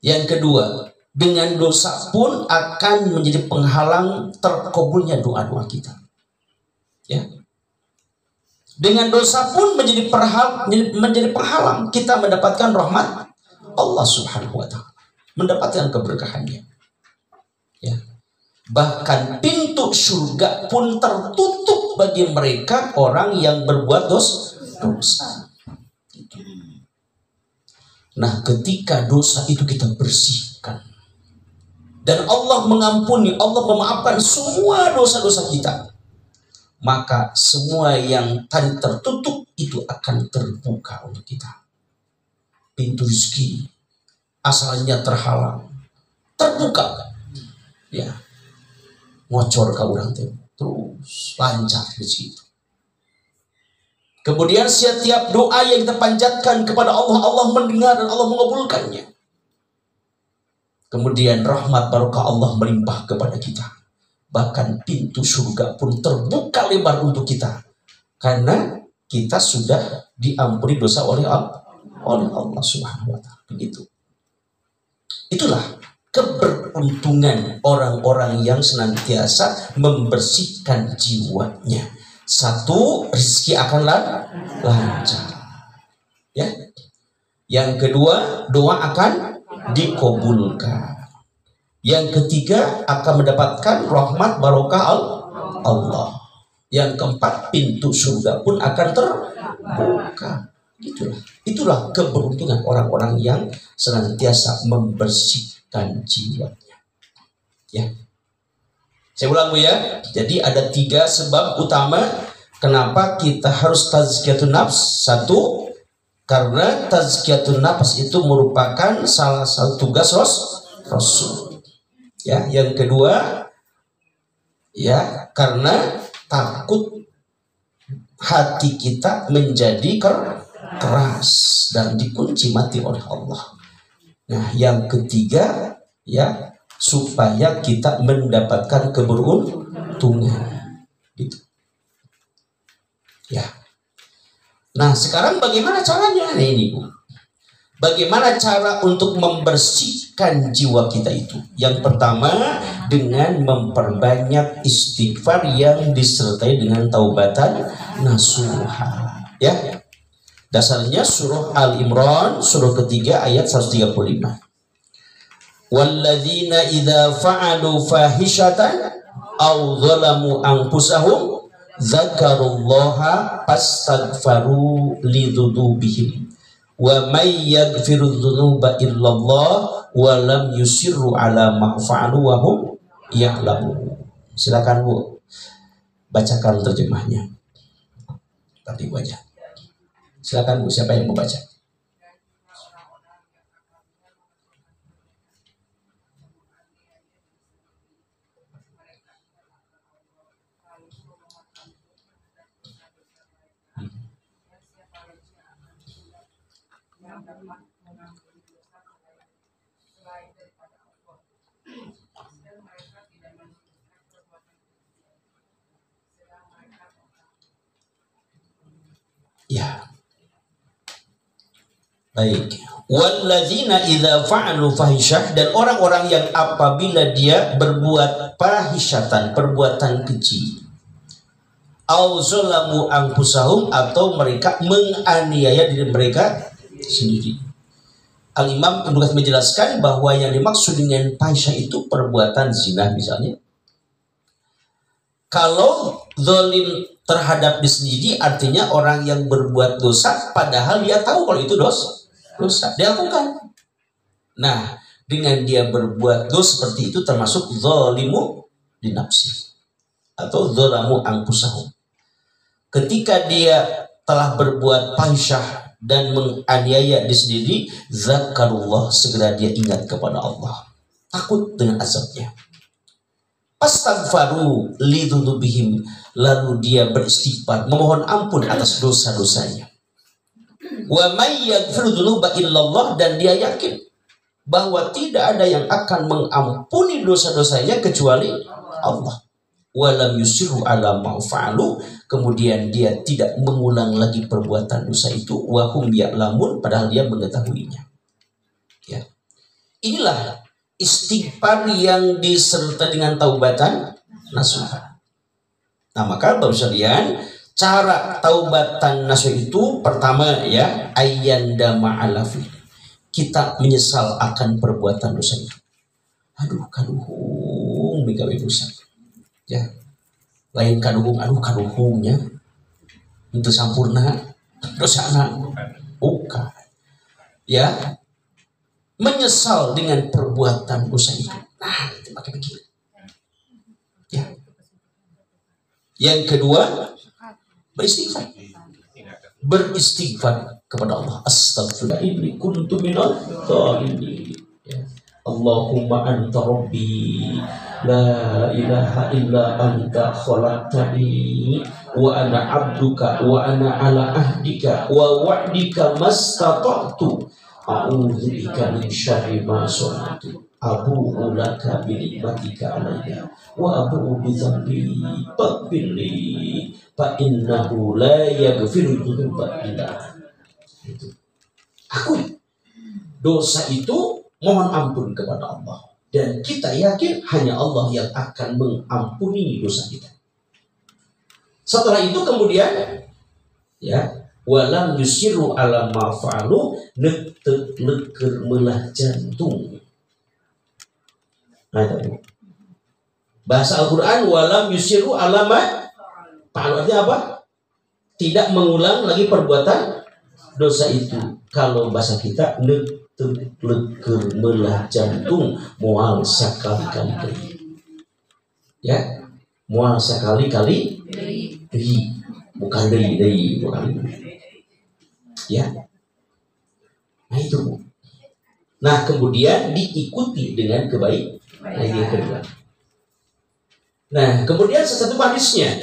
Yang kedua, dengan dosa pun akan menjadi penghalang terkabulnya doa-doa kita. Ya. Dengan dosa pun menjadi penghalang kita mendapatkan rahmat Allah Subhanahu wa taala, mendapatkan keberkahannya. Ya. Bahkan pintu surga pun tertutup bagi mereka orang yang berbuat dosa. Nah, ketika dosa itu kita bersihkan dan Allah mengampuni, Allah memaafkan semua dosa-dosa kita, maka semua yang tadi tertutup itu akan terbuka untuk kita. Pintu rezeki asalnya terhalang terbuka, ya, ngocor ke orang terus lancar rezeki itu. Kemudian setiap doa yang kita panjatkan kepada Allah, Allah mendengar dan Allah mengabulkannya. Kemudian rahmat barokah Allah melimpah kepada kita. Bahkan pintu surga pun terbuka lebar untuk kita, karena kita sudah diampuni dosa oleh Allah Subhanahu wa Ta'ala. Begitu. Itulah keberuntungan orang-orang yang senantiasa membersihkan jiwanya. Satu, rezeki akan lancar. Ya. Yang kedua, doa akan dikabulkan. Yang ketiga, akan mendapatkan rahmat barokah Allah. Yang keempat, pintu surga pun akan terbuka. Itulah keberuntungan orang-orang yang senantiasa membersihkan jiwanya. Ya. Saya ulang, Bu, ya. Jadi ada 3 sebab utama kenapa kita harus tazkiyatun nafs. 1, karena tazkiyatun nafs itu merupakan salah satu tugas Rasul. Ya, yang kedua, ya, karena takut hati kita menjadi keras dan dikunci mati oleh Allah. Nah, yang ketiga, ya, supaya kita mendapatkan keberuntungan, gitu. Ya. Nah, sekarang bagaimana caranya ini, Bu? Bagaimana cara untuk membersihkan jiwa kita itu? Yang pertama, dengan memperbanyak istighfar yang disertai dengan taubatan nasuha. Ya. Dasarnya surah Al-Imran, surah ketiga ayat 135. Walladzina idza fa'alu fahishatan aw zalamu anfusahum dzakarullaha fastaghfaru lidzunubihim wa may yaghfiru dzunuba illallah wa lam yusirru ala ma fa'alu wa hum ya'lamun. Silakan, Bu, bacakan terjemahnya. Tadi aja. Silakan, Bu, siapa yang mau baca? Ya. Baik. Walladzina idza fa'alu fahisyah, dan orang-orang yang apabila dia berbuat fahisyatan, perbuatan keji, au zalamu anfusahum, atau mereka menganiaya diri mereka sendiri. Al-Imam Ibnu Katsir menjelaskan bahwa yang dimaksud dengan fahisyah itu perbuatan zina misalnya. Kalau zalim terhadap diri sendiri artinya orang yang berbuat dosa padahal dia tahu kalau itu dosa dia lakukan. Nah, dengan dia berbuat dosa seperti itu termasuk zalimu li nafsi atau zalamu anfusahum. Ketika dia telah berbuat fahisyah dan menganiaya diri sendiri, zakarullah, segera dia ingat kepada Allah, takut dengan azabnya. Fastaghfaru lidzunubihim, lalu dia beristighfar, memohon ampun atas dosa-dosanya. Wa may yaghfiru dzunuba illallah, dan dia yakin bahwa tidak ada yang akan mengampuni dosa-dosanya kecuali Allah. Wa lam yusirru ala ma fa'alu, kemudian dia tidak mengulang lagi perbuatan dosa itu, wa hum ya'lamun, padahal dia mengetahuinya. Ya. Inilah istighfar yang disertai dengan taubatan nasuha. Nah, maka Bapak sekalian, cara taubatan nasuha itu pertama, ya, ayyanda ma'alafi, kita menyesal akan perbuatan dosa itu. Aduh, gawe dosa. Ya. Lain kaduhung, aduh kaduhungnya itu sampurna dosana. Bukan. Ya. Menyesal dengan perbuatan dosa itu. Nah, itu pakai pikir. Ya. Yang kedua, beristighfar. Beristighfar kepada Allah. Astaghfirullah inni kuntu minadh dhalimin. Ya. Allahumma anta rabbi la ilaha illa anta khalaqtani wa ana abduka wa ana ala ahdika wa wa'dika mastata'tu a'udzu bika min syarri ma sana'tu abu'u laka bi ni'matika alayya wa abu'u bi dzambi faghfirli fa innahu la yaghfiru dzunuba illa anta. Akui dosa itu, mohon ampun kepada Allah, dan kita yakin hanya Allah yang akan mengampuni dosa kita. Setelah itu kemudian ya, walam yusiru ala ma fa'alu, neuk leker melah jantung. Nah, itu. Bahasa Al-Qur'an walam yusiru ala ma fa'alu artinya apa? Tidak mengulang lagi perbuatan dosa itu. Kalau bahasa kita neuk leker melah jantung, mual sekali-kali. Ya, mual sekali-kali. Bukan deui, bukan. Ya. Nah itu. Nah kemudian diikuti dengan kebaikan yang kedua. Nah kemudian satu hadisnya,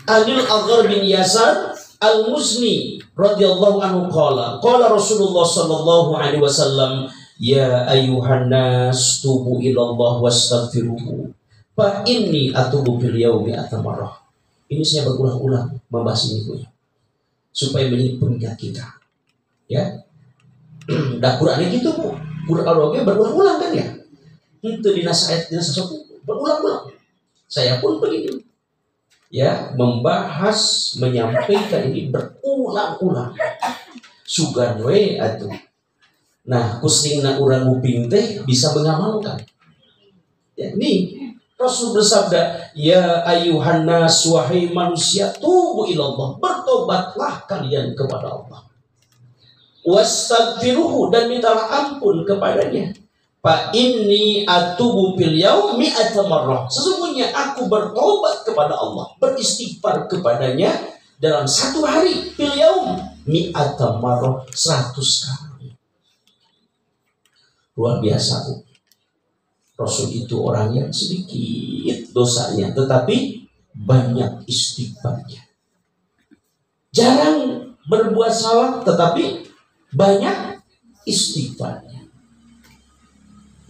Anil Aghar bin Yasar Al-Muzni radhiyallahu anhu qala Rasulullah sallallahu alaihi wasallam, ya ayyuhan nas tubu ilallah wastaghfiruhu fa inni atubu fil yaumi atamarrah. Ini saya berulang-ulang membahas ini punya supaya menjadi pengingat kita. Ya. Da Qur'an gitu Bu. Qur'an oge berulang-ulang kan ya. Itu di nasihat berulang-ulang. Saya pun begini. Ya, membahas, menyampaikan ini berulang-ulang. Sugan we atuh. Nah, kusingna urang nguping teh bisa mengamalkan. Ya, nih Rasul bersabda, ya ayuhan nas, wahai manusia, tubu ilallah, bertobatlah kalian kepada Allah. Wastaghfiruhu, dan mintalah ampun kepadanya. Fa inni atubu fil yaumi mi'ata marrah. Sesungguhnya aku bertobat kepada Allah, beristighfar kepadanya dalam satu hari, fil yaum mi'ata marrah, 100 kali. Luar biasa Bu. Rasul itu orang yang sedikit dosanya, tetapi banyak istighfarnya. Jarang berbuat salah, tetapi banyak istighfarnya.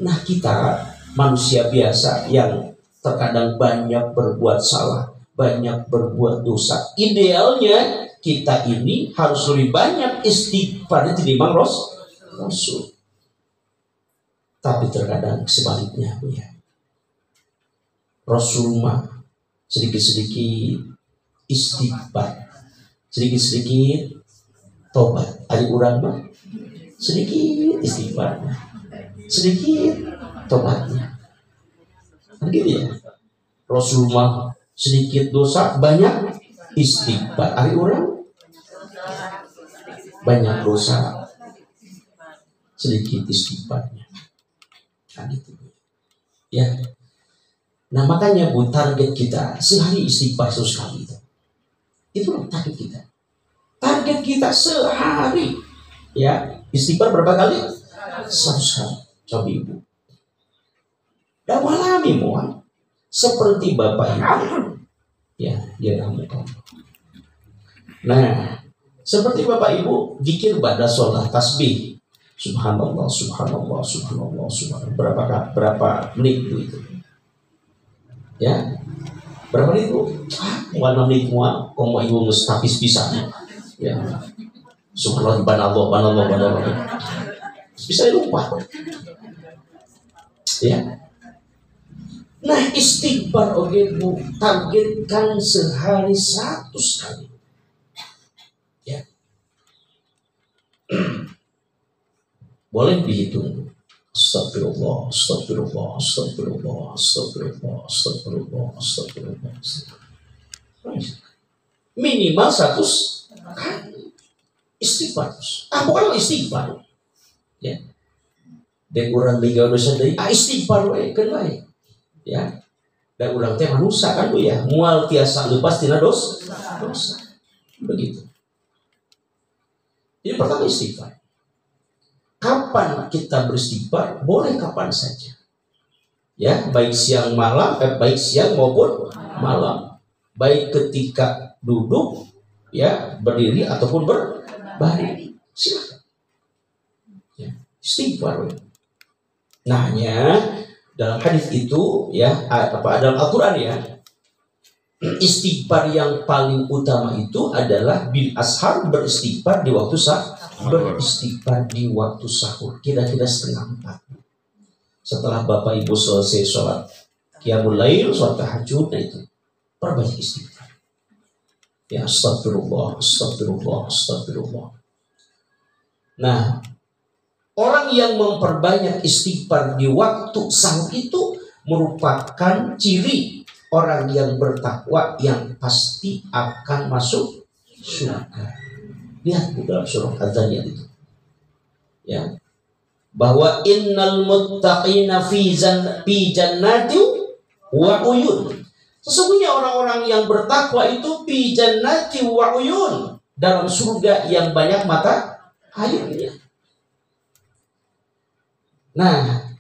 Nah kita manusia biasa yang terkadang banyak berbuat salah, banyak berbuat dosa. Idealnya kita ini harus lebih banyak istighfarnya dibanding Rasul. Tapi terkadang sebaliknya ya. Rasulullah sedikit-sedikit istighfar, sedikit-sedikit tobat. Ari urang mah sedikit istighfarnya, sedikit tobatnya. Begitu ya. Rasulullah sedikit dosa, banyak istighfar. Ari urang banyak dosa, sedikit istighfarnya. Nah, gitu. Ya. Nah makanya Bu, target kita sehari istighfar 100 kali itu. Itulah target kita. Target kita sehari ya istighfar berapa kali? 100 kali. Coba Ibu. Dan walami mual seperti Bapak Ibu. Ya, dia rahmatullah. Nah, seperti Bapak Ibu zikir ba'da sholat tasbih. Subhanallah, subhanallah, subhanallah, subhanallah. Berapa menit itu? Ya, berapa menit Bu? Bukan menit mual. Komo Ibu mustafis bisa. Ya, subhanallah, banallah. Bisa lupa. Ya. Nah, istighfar oke Bu, targetkan sehari 100 kali. Ya. Boleh dihitung Astagfirullah, astagfirullah, astagfirullah, astagfirullah, astagfirullah, astagfirullah, astagfirullah. Minimal 100 kali istighfar. Bukan istighfar. Ya. Dan orang liga dosa dari istighfar we kan bae. Ya. Dan orang teh manusia kan tuh ya, mual tiasa lepas tina dosa. Begitu. Jadi pertama istighfar. Kapan kita beristighfar? Boleh kapan saja. Ya, baik siang malam, baik siang maupun malam. Baik ketika duduk, ya, berdiri ataupun berbaring. Silakan. Ya, istighfar. Nahnya dalam hadis itu ya, dalam Al-Qur'an ya, istighfar yang paling utama itu adalah bil ashar, beristighfar di waktu beristighfar di waktu sahur, kira-kira 3:30 setelah Bapak Ibu selesai sholat qiyamul lail, sholat tahajud, nah itu perbanyak istighfar. Ya, astagfirullah, astagfirullah, astagfirullah. Nah, orang yang memperbanyak istighfar di waktu sahur itu merupakan ciri orang yang bertakwa yang pasti akan masuk surga. Lihat di dalam surah Az-Zariyat itu. Ya. Bahwa innal muttaqina fi jannati wa uyun. Sesungguhnya orang-orang yang bertakwa itu fi jannati wa uyun, dalam surga yang banyak mata airnya. Nah,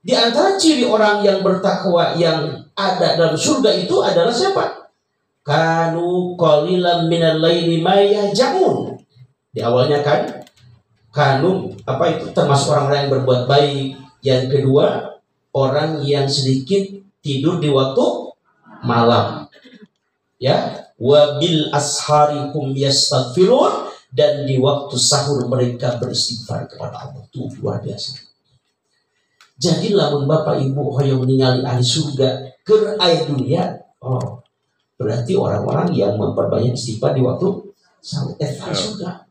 di antara ciri orang yang bertakwa yang ada dalam surga itu adalah siapa? Kanu qalilan minal laili ma yahjaun. Di awalnya kan kanu itu termasuk orang-orang yang berbuat baik. Yang kedua, orang yang sedikit tidur di waktu malam. Ya, wa bil asharikum yastaghfirun, dan di waktu sahur mereka beristighfar kepada Allah. Itu luar biasa. Jadi lamun Bapak Ibu hoyong ningali ahli surga ke aya dunia, berarti orang-orang yang memperbanyak istighfar di waktu sahur surga.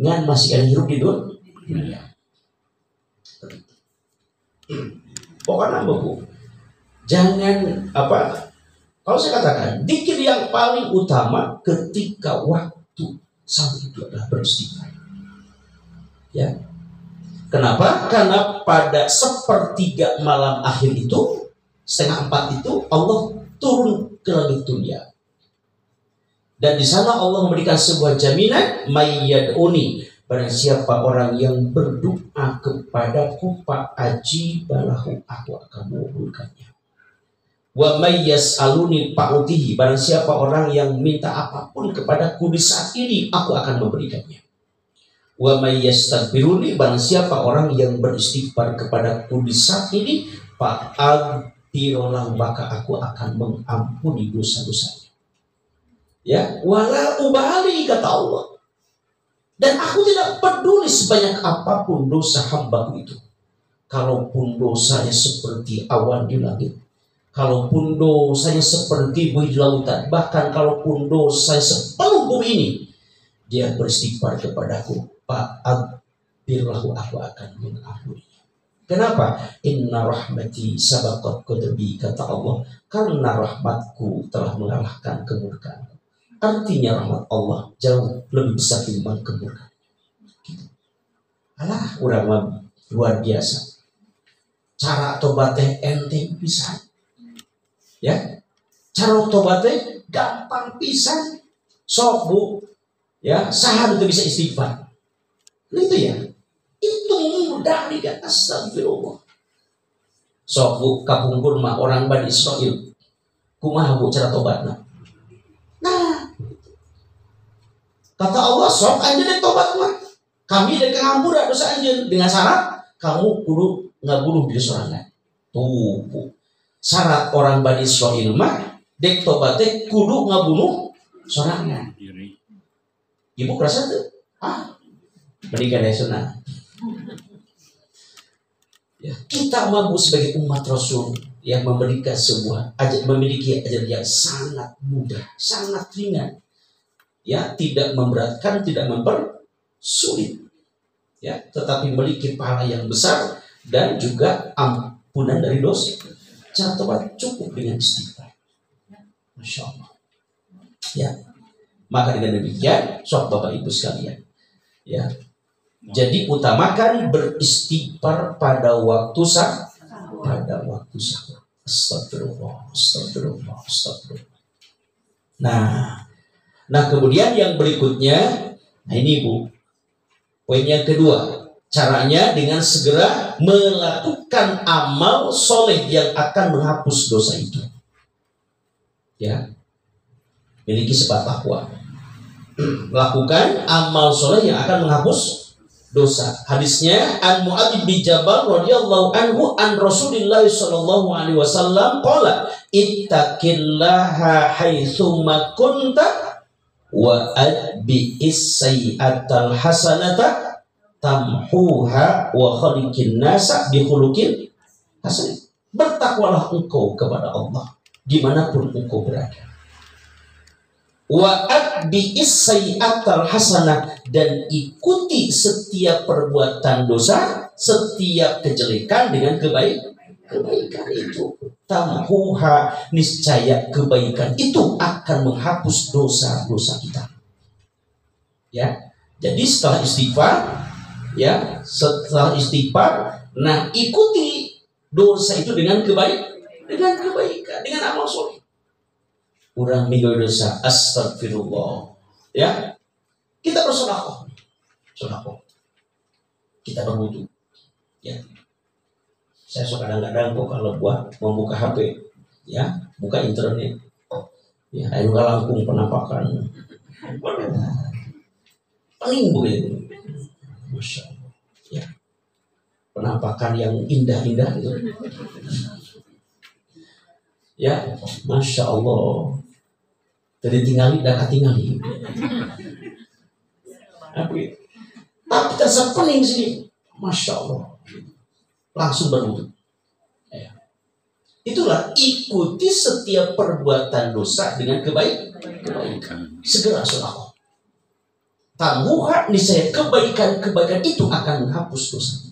Ngan masih ada hidup di dunia. Pokoknya Bu, jangan kalau saya katakan dzikir yang paling utama ketika waktu sahur itu adalah beristighfar. Ya. Kenapa? Karena pada 1/3 malam akhir itu, 3:30 itu Allah turun ke langit dunia. Dan di sana Allah memberikan sebuah jaminan, mayyad'uni, barang siapa orang yang berdoa kepadaku Pak Aji balahu, aku akan mengabulkannya. Wa mayyas'aluni fa'utihi, barang siapa orang yang minta apapun kepadaku di saat ini, aku akan memberikannya. Wa mayyastaghfiruni, barang siapa orang yang beristighfar kepadaku di saat ini, fa'aghfirlahu, maka aku akan mengampuni dosa-dosanya. Ya, wala ubali, kata Allah. Dan aku tidak peduli sebanyak apapun dosa hambaku itu. Kalaupun dosanya seperti awan di langit, kalaupun dosanya seperti buih di lautan, bahkan kalaupun dosanya sepenuh bumi ini, dia beristighfar kepadaku, fa'aghfirlahu, aku akan mengampuninya. Kenapa? Inna rahmati sabaqat ghadabi, kata Allah, karena rahmatku telah mengalahkan kemurkaan. Artinya rahmat Allah jauh lebih besar dibanding kemurkaan. Alah, urang luar biasa. Cara tobatnya enteng pisan. Ya. Cara tobatnya gampang pisan. Sok Bu, ya, saha itu bisa istighfar. Itu ya. Itu mudah nih, astagfirullah. Sok Bu, kapungkur mah orang Bani Israil. Kumaha Bu cara tobatna? Nah, kata Allah, sok anjeun dek tobat mah. Kami dek ngampura dosa anjeun dengan syarat kamu kudu ngabunuh diri sorangan. Tuh, Bu. Syarat orang Bani Israil mah dek tobatnya kudu ngabunuh sorangan. Ibu kerasa tuh? Menikah dari sunnah. Ya, kita mampu sebagai umat Rasul yang memberikan memiliki ajaran yang sangat mudah, sangat ringan. Ya, tidak memberatkan, tidak mempersulit. ya, tetapi memiliki pahala yang besar dan juga ampunan dari dosa. Cara tobat cukup dengan istighfar. Masya Allah. Ya, maka dengan demikian, sok Bapak Ibu sekalian, ya, jadi utamakan beristighfar pada waktu sahur. Astagfirullah, astagfirullah, astagfirullah. Nah kemudian yang berikutnya, nah ini Bu, poin yang kedua, caranya dengan segera melakukan amal soleh yang akan menghapus dosa itu. Ya, miliki sifat takwa. Lakukan amal soleh yang akan menghapus dosa. Hadisnya an Mu'adz bin Jabal radhiyallahu anhu an Rasulillah sallallahu alaihi wasallam qala ittaqillaha haitsuma kunta wa adbi'is sayyi'atal hasanata tamhuha wa khaliqin nasa bi khuluqin hasan. Bertakwalah engkau kepada Allah dimanapun engkau berada. Wa atbi'is sayyi'atal hasanah, dan ikuti setiap perbuatan dosa, setiap kejelekan dengan kebaikan itu. Tamhuha, niscaya kebaikan itu akan menghapus dosa-dosa kita. Ya. Jadi setelah istighfar, nah ikuti dosa itu dengan kebaikan, dengan amal soleh. Orang minggu dosa, astagfirullah, ya, kita bersedekah, kita berwudu, ya. Saya suka kadang-kadang kok kalau membuka HP, ya, buka internet, ya, ayo langkung penampakan, paling begitu, masya Allah, ya, penampakan yang indah-indah itu. Ya, masya Allah. Tadi tinggali, dah tinggali. Tapi terasa pening sini, masya Allah. Langsung berwudu. Ya. Itulah ikuti setiap perbuatan dosa dengan kebaikan. Segera sedekah. Tamhuha, niscaya kebaikan itu akan menghapus dosa.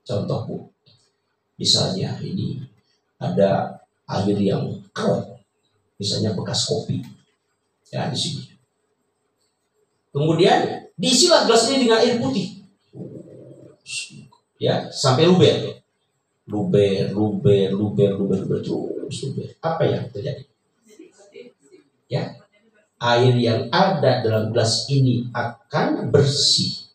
Contoh Bu, misalnya ini ada air yang keruh, misalnya bekas kopi, ya di sini. Kemudian diisilah gelas ini dengan air putih, ya sampai luber terus. Apa yang terjadi? Ya, air yang ada dalam gelas ini akan bersih.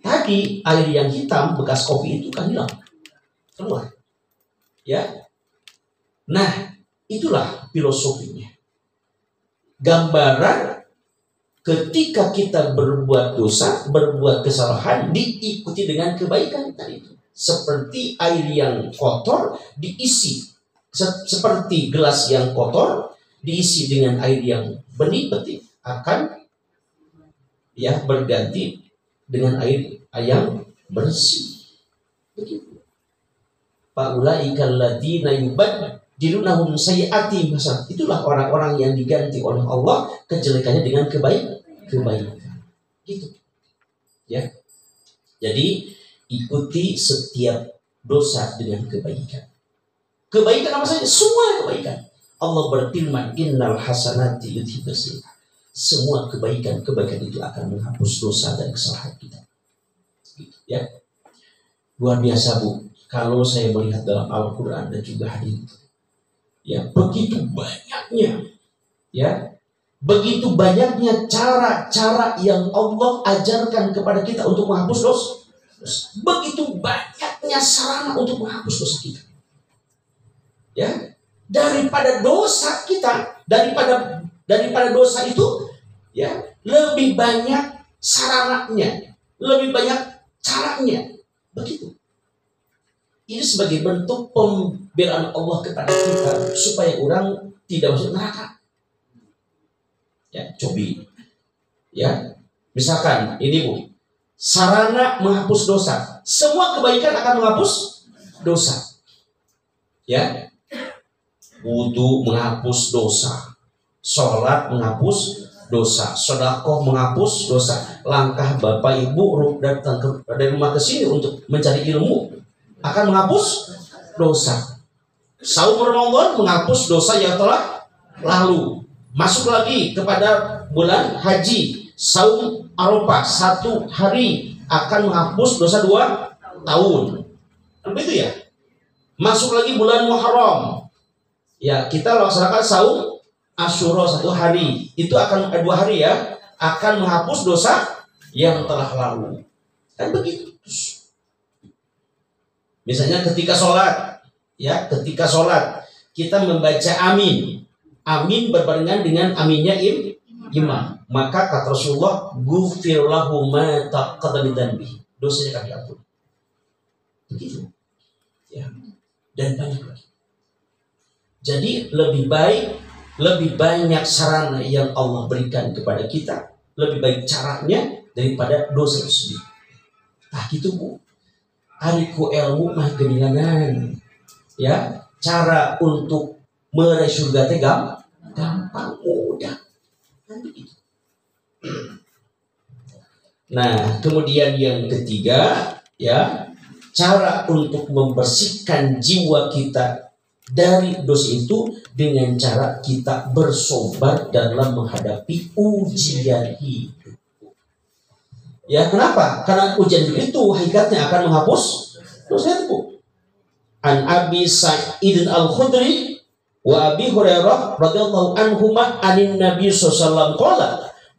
Tadi air yang hitam bekas kopi itu kan hilang, keluar, ya. Nah, itulah filosofinya. Gambaran ketika kita berbuat dosa, berbuat kesalahan, diikuti dengan kebaikan tadi itu. Seperti air yang kotor diisi, seperti gelas yang kotor diisi dengan air yang benih, akan ya berganti dengan air yang bersih. Begitu. Faulaikal ladzina dilunahum sayyiati hasanah. Itulah orang-orang yang diganti oleh Allah kejelekannya dengan kebaikan. Gitu. Ya. Jadi ikuti setiap dosa dengan kebaikan. Kebaikan apa saja? Semua kebaikan. Allah berfirman, innal hasanati yudhibus sayyi'at. Semua kebaikan itu akan menghapus dosa dan kesalahan kita. Gitu, ya. Luar biasa Bu. Kalau saya melihat dalam Al-Quran dan juga hadis, ya begitu banyaknya cara-cara yang Allah ajarkan kepada kita untuk menghapus dosa. Begitu banyaknya sarana untuk menghapus dosa kita. Ya, daripada dosa kita, daripada dosa itu, ya lebih banyak sarananya, lebih banyak caranya. Begitu. Ini sebagai bentuk pembelaan Allah kepada kita supaya orang tidak masuk neraka. Ya, cobi. Ya, misalkan ini Bu, sarana menghapus dosa. Semua kebaikan akan menghapus dosa. Ya, wudu menghapus dosa, sholat menghapus dosa, sedekah menghapus dosa, langkah bapak ibu datang dari rumah ke sini untuk mencari ilmu akan menghapus dosa. Saum Ramadan menghapus dosa yang telah lalu. Masuk lagi kepada bulan haji, saum Arafah 1 hari akan menghapus dosa 2 tahun. Begitu ya. Masuk lagi bulan Muharram. Ya, kita laksanakan saum Asyura 1 hari. Itu akan 2 hari ya, akan menghapus dosa yang telah lalu. Kan begitu. Misalnya ketika sholat, ya, ketika sholat kita membaca amin. Amin berbarengan dengan aminnya imam. Maka kata Rasulullah, "Ghufir lahu ma taqaddama min dhanbi." Dosanya kami ampuni. Begitu. Ya. Dan banyak lagi. Jadi lebih banyak sarana yang Allah berikan kepada kita, lebih baik caranya daripada dosa itu. Ah gitu Bu. Ariku ilmu mah geningan. Ya, cara untuk meraih surga teh gampang, mudah. Kan begitu. Nah, kemudian yang ketiga, ya, cara untuk membersihkan jiwa kita dari dosa itu dengan cara kita bersobar dalam menghadapi ujian hidup. Ya, kenapa? Karena ujian hidup itu hakikatnya akan menghapus dosa itu. An Abi Sa'id Al-Khudri wa Abi Hurairah radhiyallahu anhuma anin Nabi sallallahu alaihi wasallam qala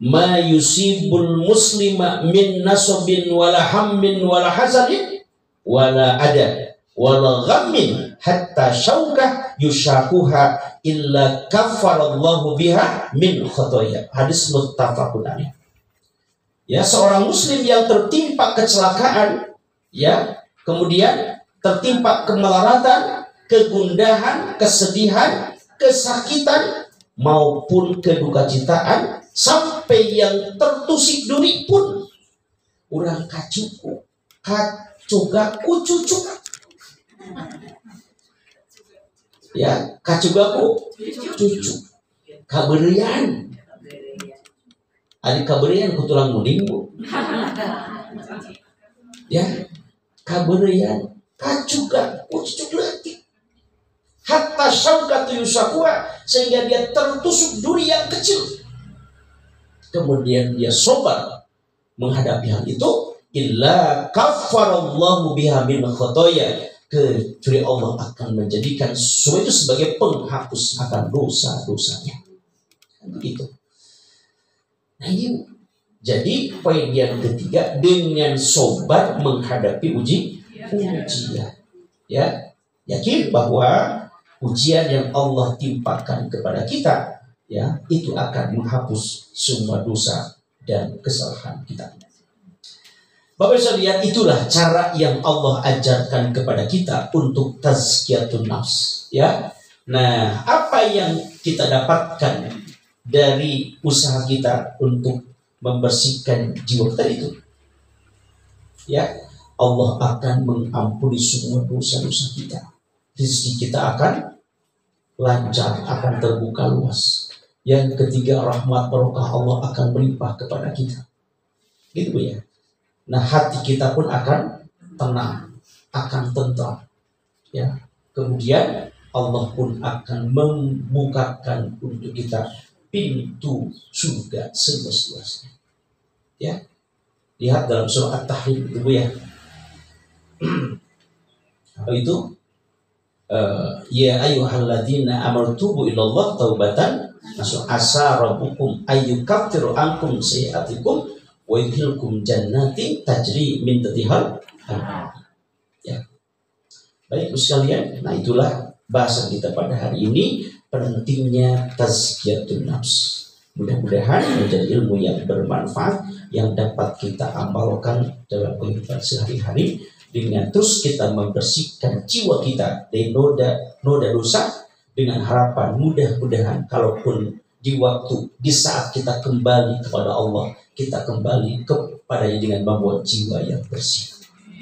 ma yusibul muslima min nasabin wala hammin wala hazanin wala ada wala ghammin hatta syaukah yushakuha illa kafarallahu biha min khotoya. Hadis muttafaqun alaih. Ya, seorang muslim yang tertimpa kecelakaan, ya, kemudian tertimpa kemelaratan, kegundahan, kesedihan, kesakitan maupun kedukacitaan, sampai yang tertusik duri pun urang kacuku kacugaku cucu. Ya, kacugaku cucu. Kaberian. Adik kaberian kutulang muding Bu. Ya, kaberian kacugaku cucu lagi. Hatta syaukatu yusakua, sehingga dia tertusuk duri yang kecil. Kemudian dia sobar menghadapi hal itu, illa kafarallahu biha min khotoya, kecuali Allah akan menjadikan semua itu sebagai penghapus akan dosa-dosanya. Begitu. Nah ini jadi poin yang ketiga, dengan sobar menghadapi ujian. Ya, yakin bahwa ujian yang Allah timpakan kepada kita, ya, itu akan menghapus semua dosa dan kesalahan kita. Bapak Ibu lihat, itulah cara yang Allah ajarkan kepada kita untuk tazkiyatun nafs, ya. Nah, apa yang kita dapatkan dari usaha kita untuk membersihkan jiwa kita itu? Ya, Allah akan mengampuni semua dosa-dosa kita. Rezeki kita akan lancar, akan terbuka luas. Yang ketiga, rahmat barokah Allah akan melimpah kepada kita. Gitu ya. Nah, hati kita pun akan tenang, akan tentram. Ya. Kemudian Allah pun akan membukakan untuk kita pintu surga seluas-luasnya. Ya. Lihat dalam surah At-Tahrim itu ya. Apa itu? Ya ayyuhalladzina amanu tubu ilallah taubatan asa rabbukum ayyukaffiru ankum sayi'atikum wa yudkhilkum jannatin tajri min tahtihal anhar. Ya. Baik sekalian, nah itulah bahasan kita pada hari ini, pentingnya tazkiyatun nafs. Mudah-mudahan menjadi ilmu yang bermanfaat yang dapat kita amalkan dalam kehidupan sehari-hari, dengan terus kita membersihkan jiwa kita dari noda dosa, dengan harapan mudah-mudahan kalaupun di saat kita kembali kepada Allah, kita kembali kepadanya dengan membawa jiwa yang bersih.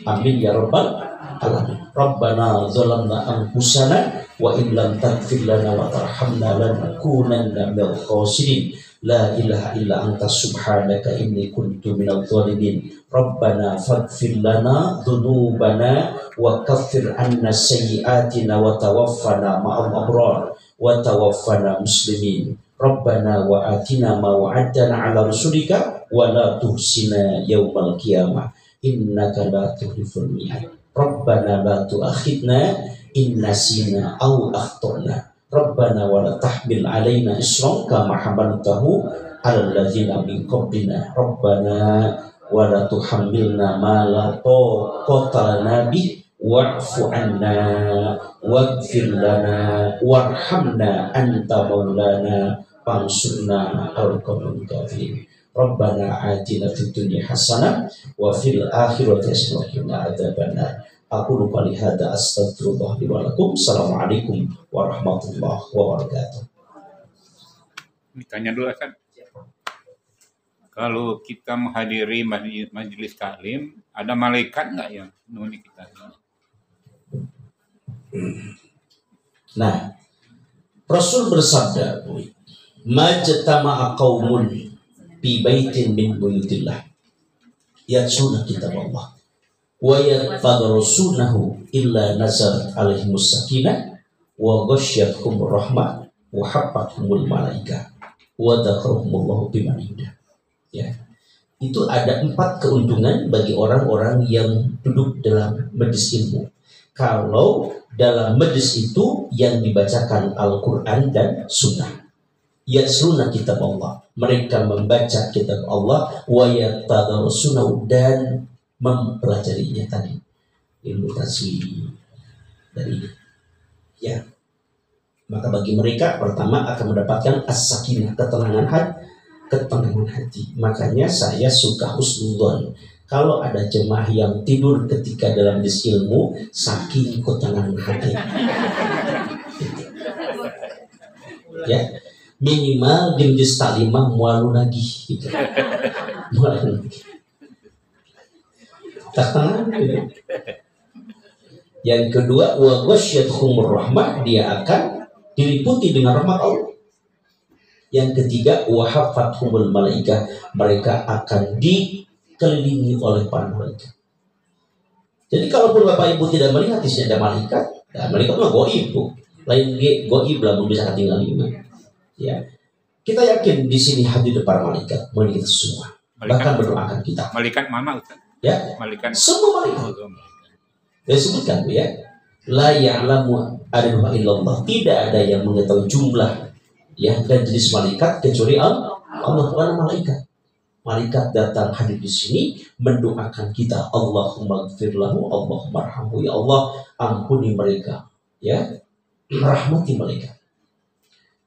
Amin ya rabbal alamin. Rabbana zalamna anfusana wa in lam taghfir lana wa tarhamna lanakunanna minal khasirin. La ilaha illa anta subhanaka inni kuntu minadh dhalimin. Rabbana faghfir lana dhunubana wa kaffir anna sayyi'atina wa tawaffana ma'al abrar wa tawaffana muslimin. Rabbana wa atina ma wa'adtana 'ala rusulika wa la tuhsina yaumal qiyamah innaka la tukhliful mi'ad. Rabbana la tu'akhidna in nasina aw akhtana. Rabbana wa la tahmil 'alaina isran kama hamaltahu 'alal ladzina min qablina. Rabbana wa la tuhammilna ma la taqata lana bih wa'fu 'anna waghfir lana warhamna anta maulana fansurna 'alal qaumil kafirin. Rabbana atina fid dunya hasanah wa fil akhirati hasanah wa qina adzabannar. Aku lupa lihat astagfirullah li wa lakum. Assalamualaikum warahmatullahi wabarakatuh. Ditanya dulu kan, kalau kita menghadiri majelis taklim, ada malaikat nggak yang menemani kita? Nah, Rasul bersabda, majtama'a qaumun fi baitin min buyutillah yatluna kitab Allah wa yatadarasunahu illa nazalat alaihimus sakinah wa ghasyiyatuhumur rahmah wa hafathumul malaikah wa dzakarahumullahu biman indah. Ya. Itu ada 4 keuntungan bagi orang-orang yang duduk dalam majelis ilmu. Kalau dalam majelis itu yang dibacakan Al-Quran dan Sunnah. Yasluna kitab Allah, mereka membaca kitab Allah, wa yatadarasunahu, dan mempelajarinya tadi ilmu tasawuf dari ya. Maka bagi mereka pertama akan mendapatkan as-sakinah, ketenangan hati. Makanya saya suka husnudzon kalau ada jemaah yang tidur ketika dalam majelis ilmu saking ketenangan hati. Ya, minimal di majelis taklimah mualu lagi gitu. Mualu lagi. Yang kedua, wa ghasyiyatuhumur rahmah, dia akan diliputi dengan rahmat Allah. Yang ketiga, wa hafathumul malaikah, mereka akan dikelilingi oleh para malaikat. Jadi kalaupun Bapak Ibu tidak melihat di sini ada malaikat, nah malaikat mah goib bu, lain goib lah bisa tinggal lima. Ya, kita yakin di sini hadir para malaikat, kita semua, bahkan berdoakan kita. Malaikat mana Ustaz? Ya, Malaikat semua malaikat. Saya sebutkan ya, la ya'lamu adadha illallah, tidak ada yang mengetahui jumlah ya dan jenis malaikat kecuali Allah. Allah bukan malaikat. Malaikat datang hadir di sini mendoakan kita, Allahumma gfir lahu, Allahumma arhamhu, ya Allah ampuni mereka, ya rahmati mereka.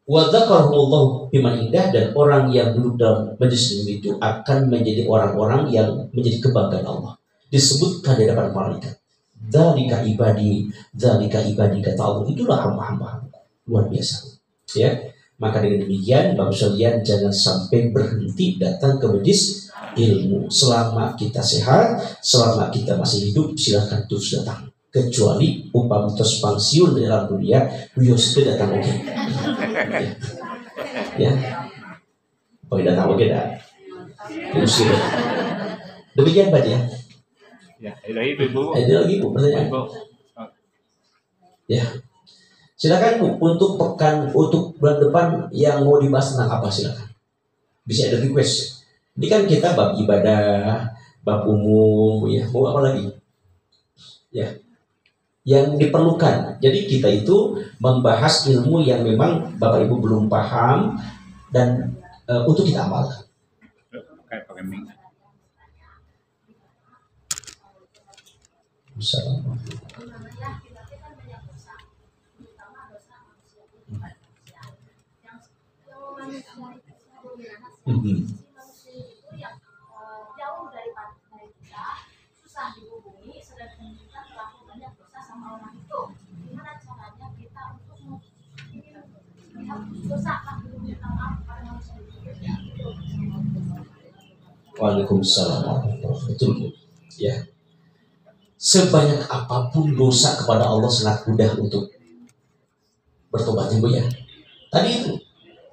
Wa dzakarahumullahu biman indah, dan orang yang duduk dalam majelis itu akan menjadi orang-orang yang menjadi kebanggaan Allah. Disebutkan di hadapan malaikat. Dzalika ibadi, kata Allah, itulah hamba-hamba luar biasa. Ya, maka dengan demikian Bapak sekalian jangan sampai berhenti datang ke majelis ilmu. Selama kita sehat, selama kita masih hidup, silakan terus datang. Kecuali upama terus pensiun dalam dunia, beliau sudah datang oke. Ya, boleh datang oke dah. Demikian Pak ya. Ya, ada ibu. Ada lagi Bu pertanyaan. Ya, silakan Bu untuk bulan depan yang mau dibahas tentang apa silakan. Bisa ada request. Ini kan kita bab ibadah, bab umum, ya mau apa lagi? Ya, yang diperlukan. Jadi kita itu membahas ilmu yang memang Bapak Ibu belum paham dan untuk kita amalkan. Pakai ming. Assalamualaikum. Waalaikumsalam warahmatullahi wabarakatuh. Ya, sebanyak apapun dosa kepada Allah sangat mudah untuk bertobat Bu ya. Tadi itu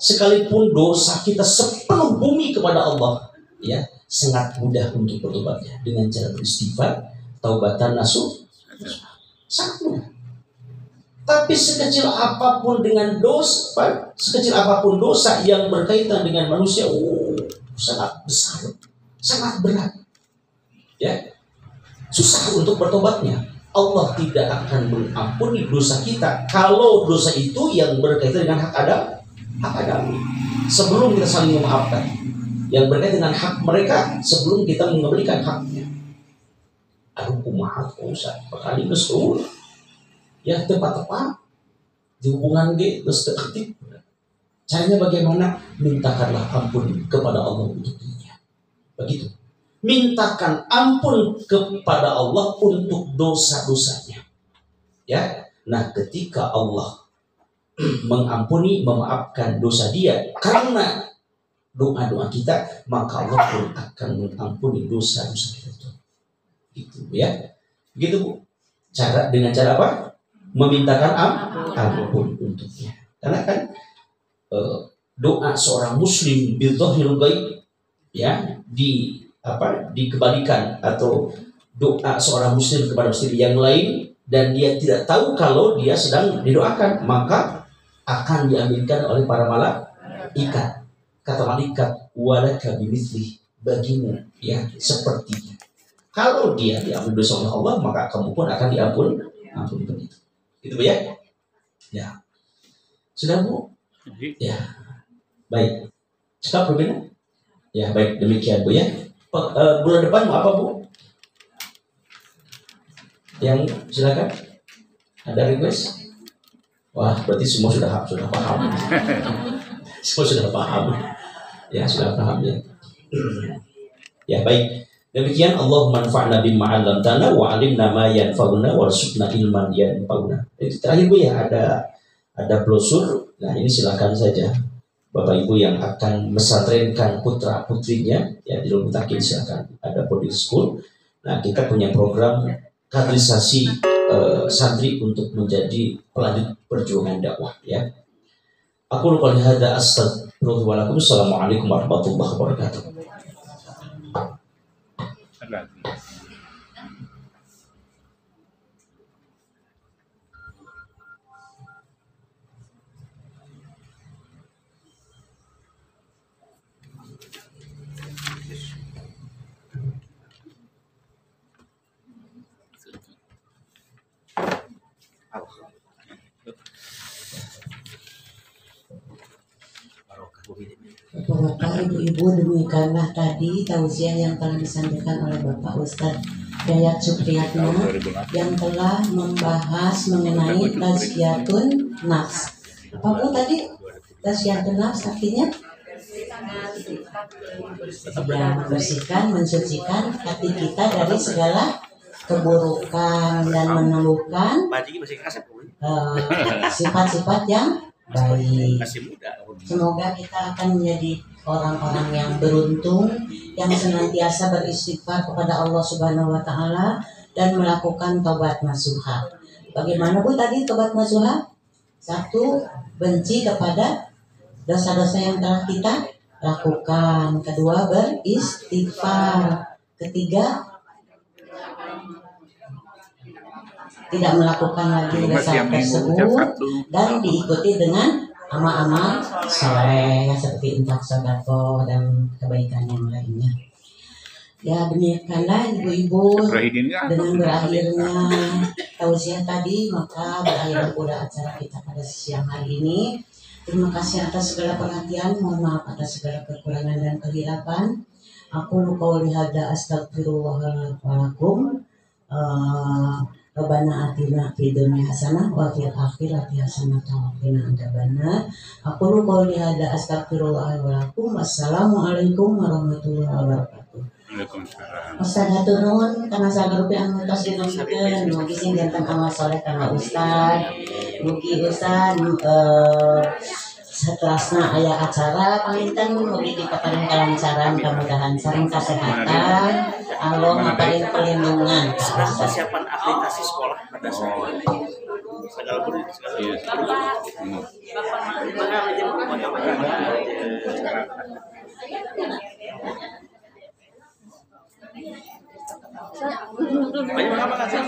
sekalipun dosa kita sepenuh bumi kepada Allah, ya sangat mudah untuk bertobatnya dengan cara beristighfar, taubatan nasuh, sangat mudah. Tapi sekecil apapun dengan dosa, sekecil apapun dosa yang berkaitan dengan manusia, sangat besar, sangat berat, ya susah untuk bertobatnya. Allah tidak akan mengampuni dosa kita kalau dosa itu yang berkaitan dengan hak Adam. Sebelum kita saling memaafkan, yang berkaitan dengan hak mereka sebelum kita mengembalikan haknya. Aduh, kumaha Ustaz, bakal mesul. Ya tepat-tepat di hubungan terus deketik. Caranya bagaimana? Mintakanlah ampun kepada Allah untuk dirinya. Begitu. Mintakan ampun kepada Allah untuk dosa-dosanya. Ya. Nah, ketika Allah mengampuni, memaafkan dosa dia karena doa-doa kita, maka Allah pun akan mengampuni dosa-dosa kita. Gitu ya. Begitu Bu. Dengan cara apa? Memintakan ampun untuknya. Karena kan doa seorang muslim bidzahiril ghaib, ya, dikembalikan, atau doa seorang muslim kepada muslim yang lain dan dia tidak tahu kalau dia sedang didoakan, maka akan diambilkan oleh para malaikat. Kata malaikat, walaka bimithli, bagimu ya sepertinya. Kalau dia diampuni dosa oleh Allah, maka kamu pun akan diampuni begitu. Gitu ya? Ya. Sudah Bu? Ya. Baik. Cukup berbeda? Ya, baik, demikian Bu ya. Bulan depan mau apa Bu? Yang silakan. Ada request? Wah, berarti semua sudah paham. Semua sudah paham. Ya, sudah paham ya. Ya, baik. Demikian, Allahumma anfa'na bima 'allamtana wa 'allimna ma yanfa'una warzuqna ilman yanfa'una. Itu terakhir Bu ya, ada brosur. Nah, ini silakan saja Bapak Ibu yang akan mesantrenkan putra putrinya ya di Darul Mutakin, silakan. Ada boarding school. Nah, kita punya program kaderisasi santri untuk menjadi pelanjut perjuangan dakwah ya. Aku lupa hadza astagfirullah. Assalamualaikum warahmatullahi wabarakatuh. Bapak, Ibu-ibu, demikianlah tadi tausiah yang telah disampaikan oleh Bapak Ustadz Dayat Supriyatna yang telah membahas mengenai tazkiyatun nafs. Apa Bu tadi? Tazkiyatun nafs artinya? Ya, membersihkan, mensucikan hati kita dari segala keburukan dan mengeluhkan sifat-sifat yang baik. Semoga kita akan menjadi orang-orang yang beruntung, yang senantiasa beristighfar kepada Allah Subhanahu wa Ta'ala dan melakukan taubat nasuha. Bagaimana Bu tadi taubat nasuha? Satu, benci kepada dosa-dosa yang telah kita lakukan. Kedua, beristighfar. Ketiga, tidak melakukan lagi dosa tersebut dan diikuti dengan amal-amal soleh seperti infak, sedekah dan kebaikan yang lainnya. Ya, demikianlah ibu-ibu, dengan berakhirnya tausiah tadi maka berakhir pula acara kita pada siang hari ini. Terima kasih atas segala perhatian, mohon maaf atas segala kekurangan dan kehilapan. Aku qouli hadza astagfirullah wa lakum. Rabbana atina fid dunya hasanah wa fil akhirati hasanah wa qina adzabannar. Aku qouli hadza astagfirullah wa lakum. Wassalamualaikum warahmatullahi wabarakatuh. Waalaikumsalam. Ustaz hatur nuhun kana sagarupi anu tos dinungikeun, mugi sing janten amal saleh kana Ustaz. Mugi Ustaz setelasna aya acara panginten mugi dipaparing kalancaran, kemudahan sareng kasehatan. Allah maparing perlindungan. Persiapan aplikasi sekolah pada saat ini. Segala Banyak apa kasih?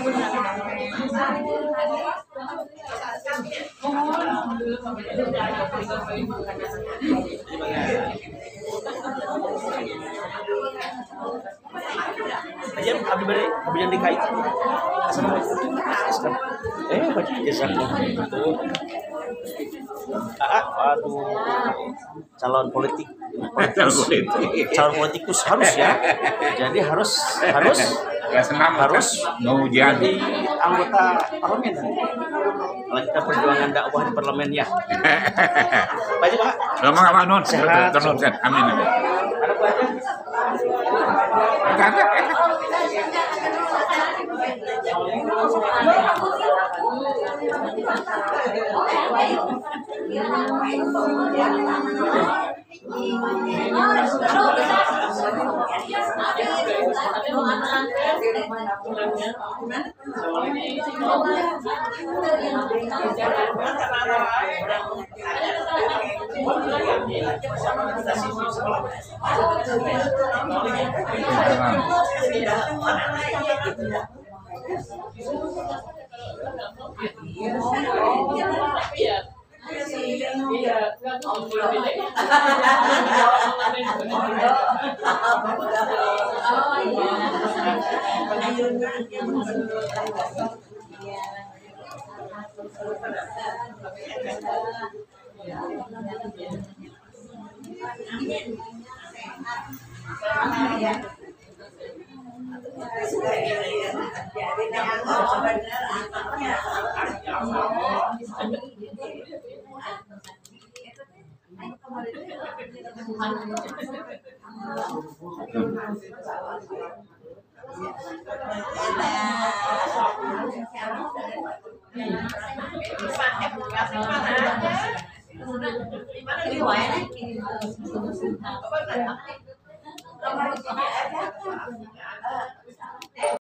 Aja abdi bari abdi DKI. Baca jasa itu. Aduh. Calon politik. Calon politikus harus ya. Jadi harus mau jadi anggota parlemen. Kalau kita perjuangan dakwah di parlemen ya. Baca Pak. Lama nggak non, terus amin.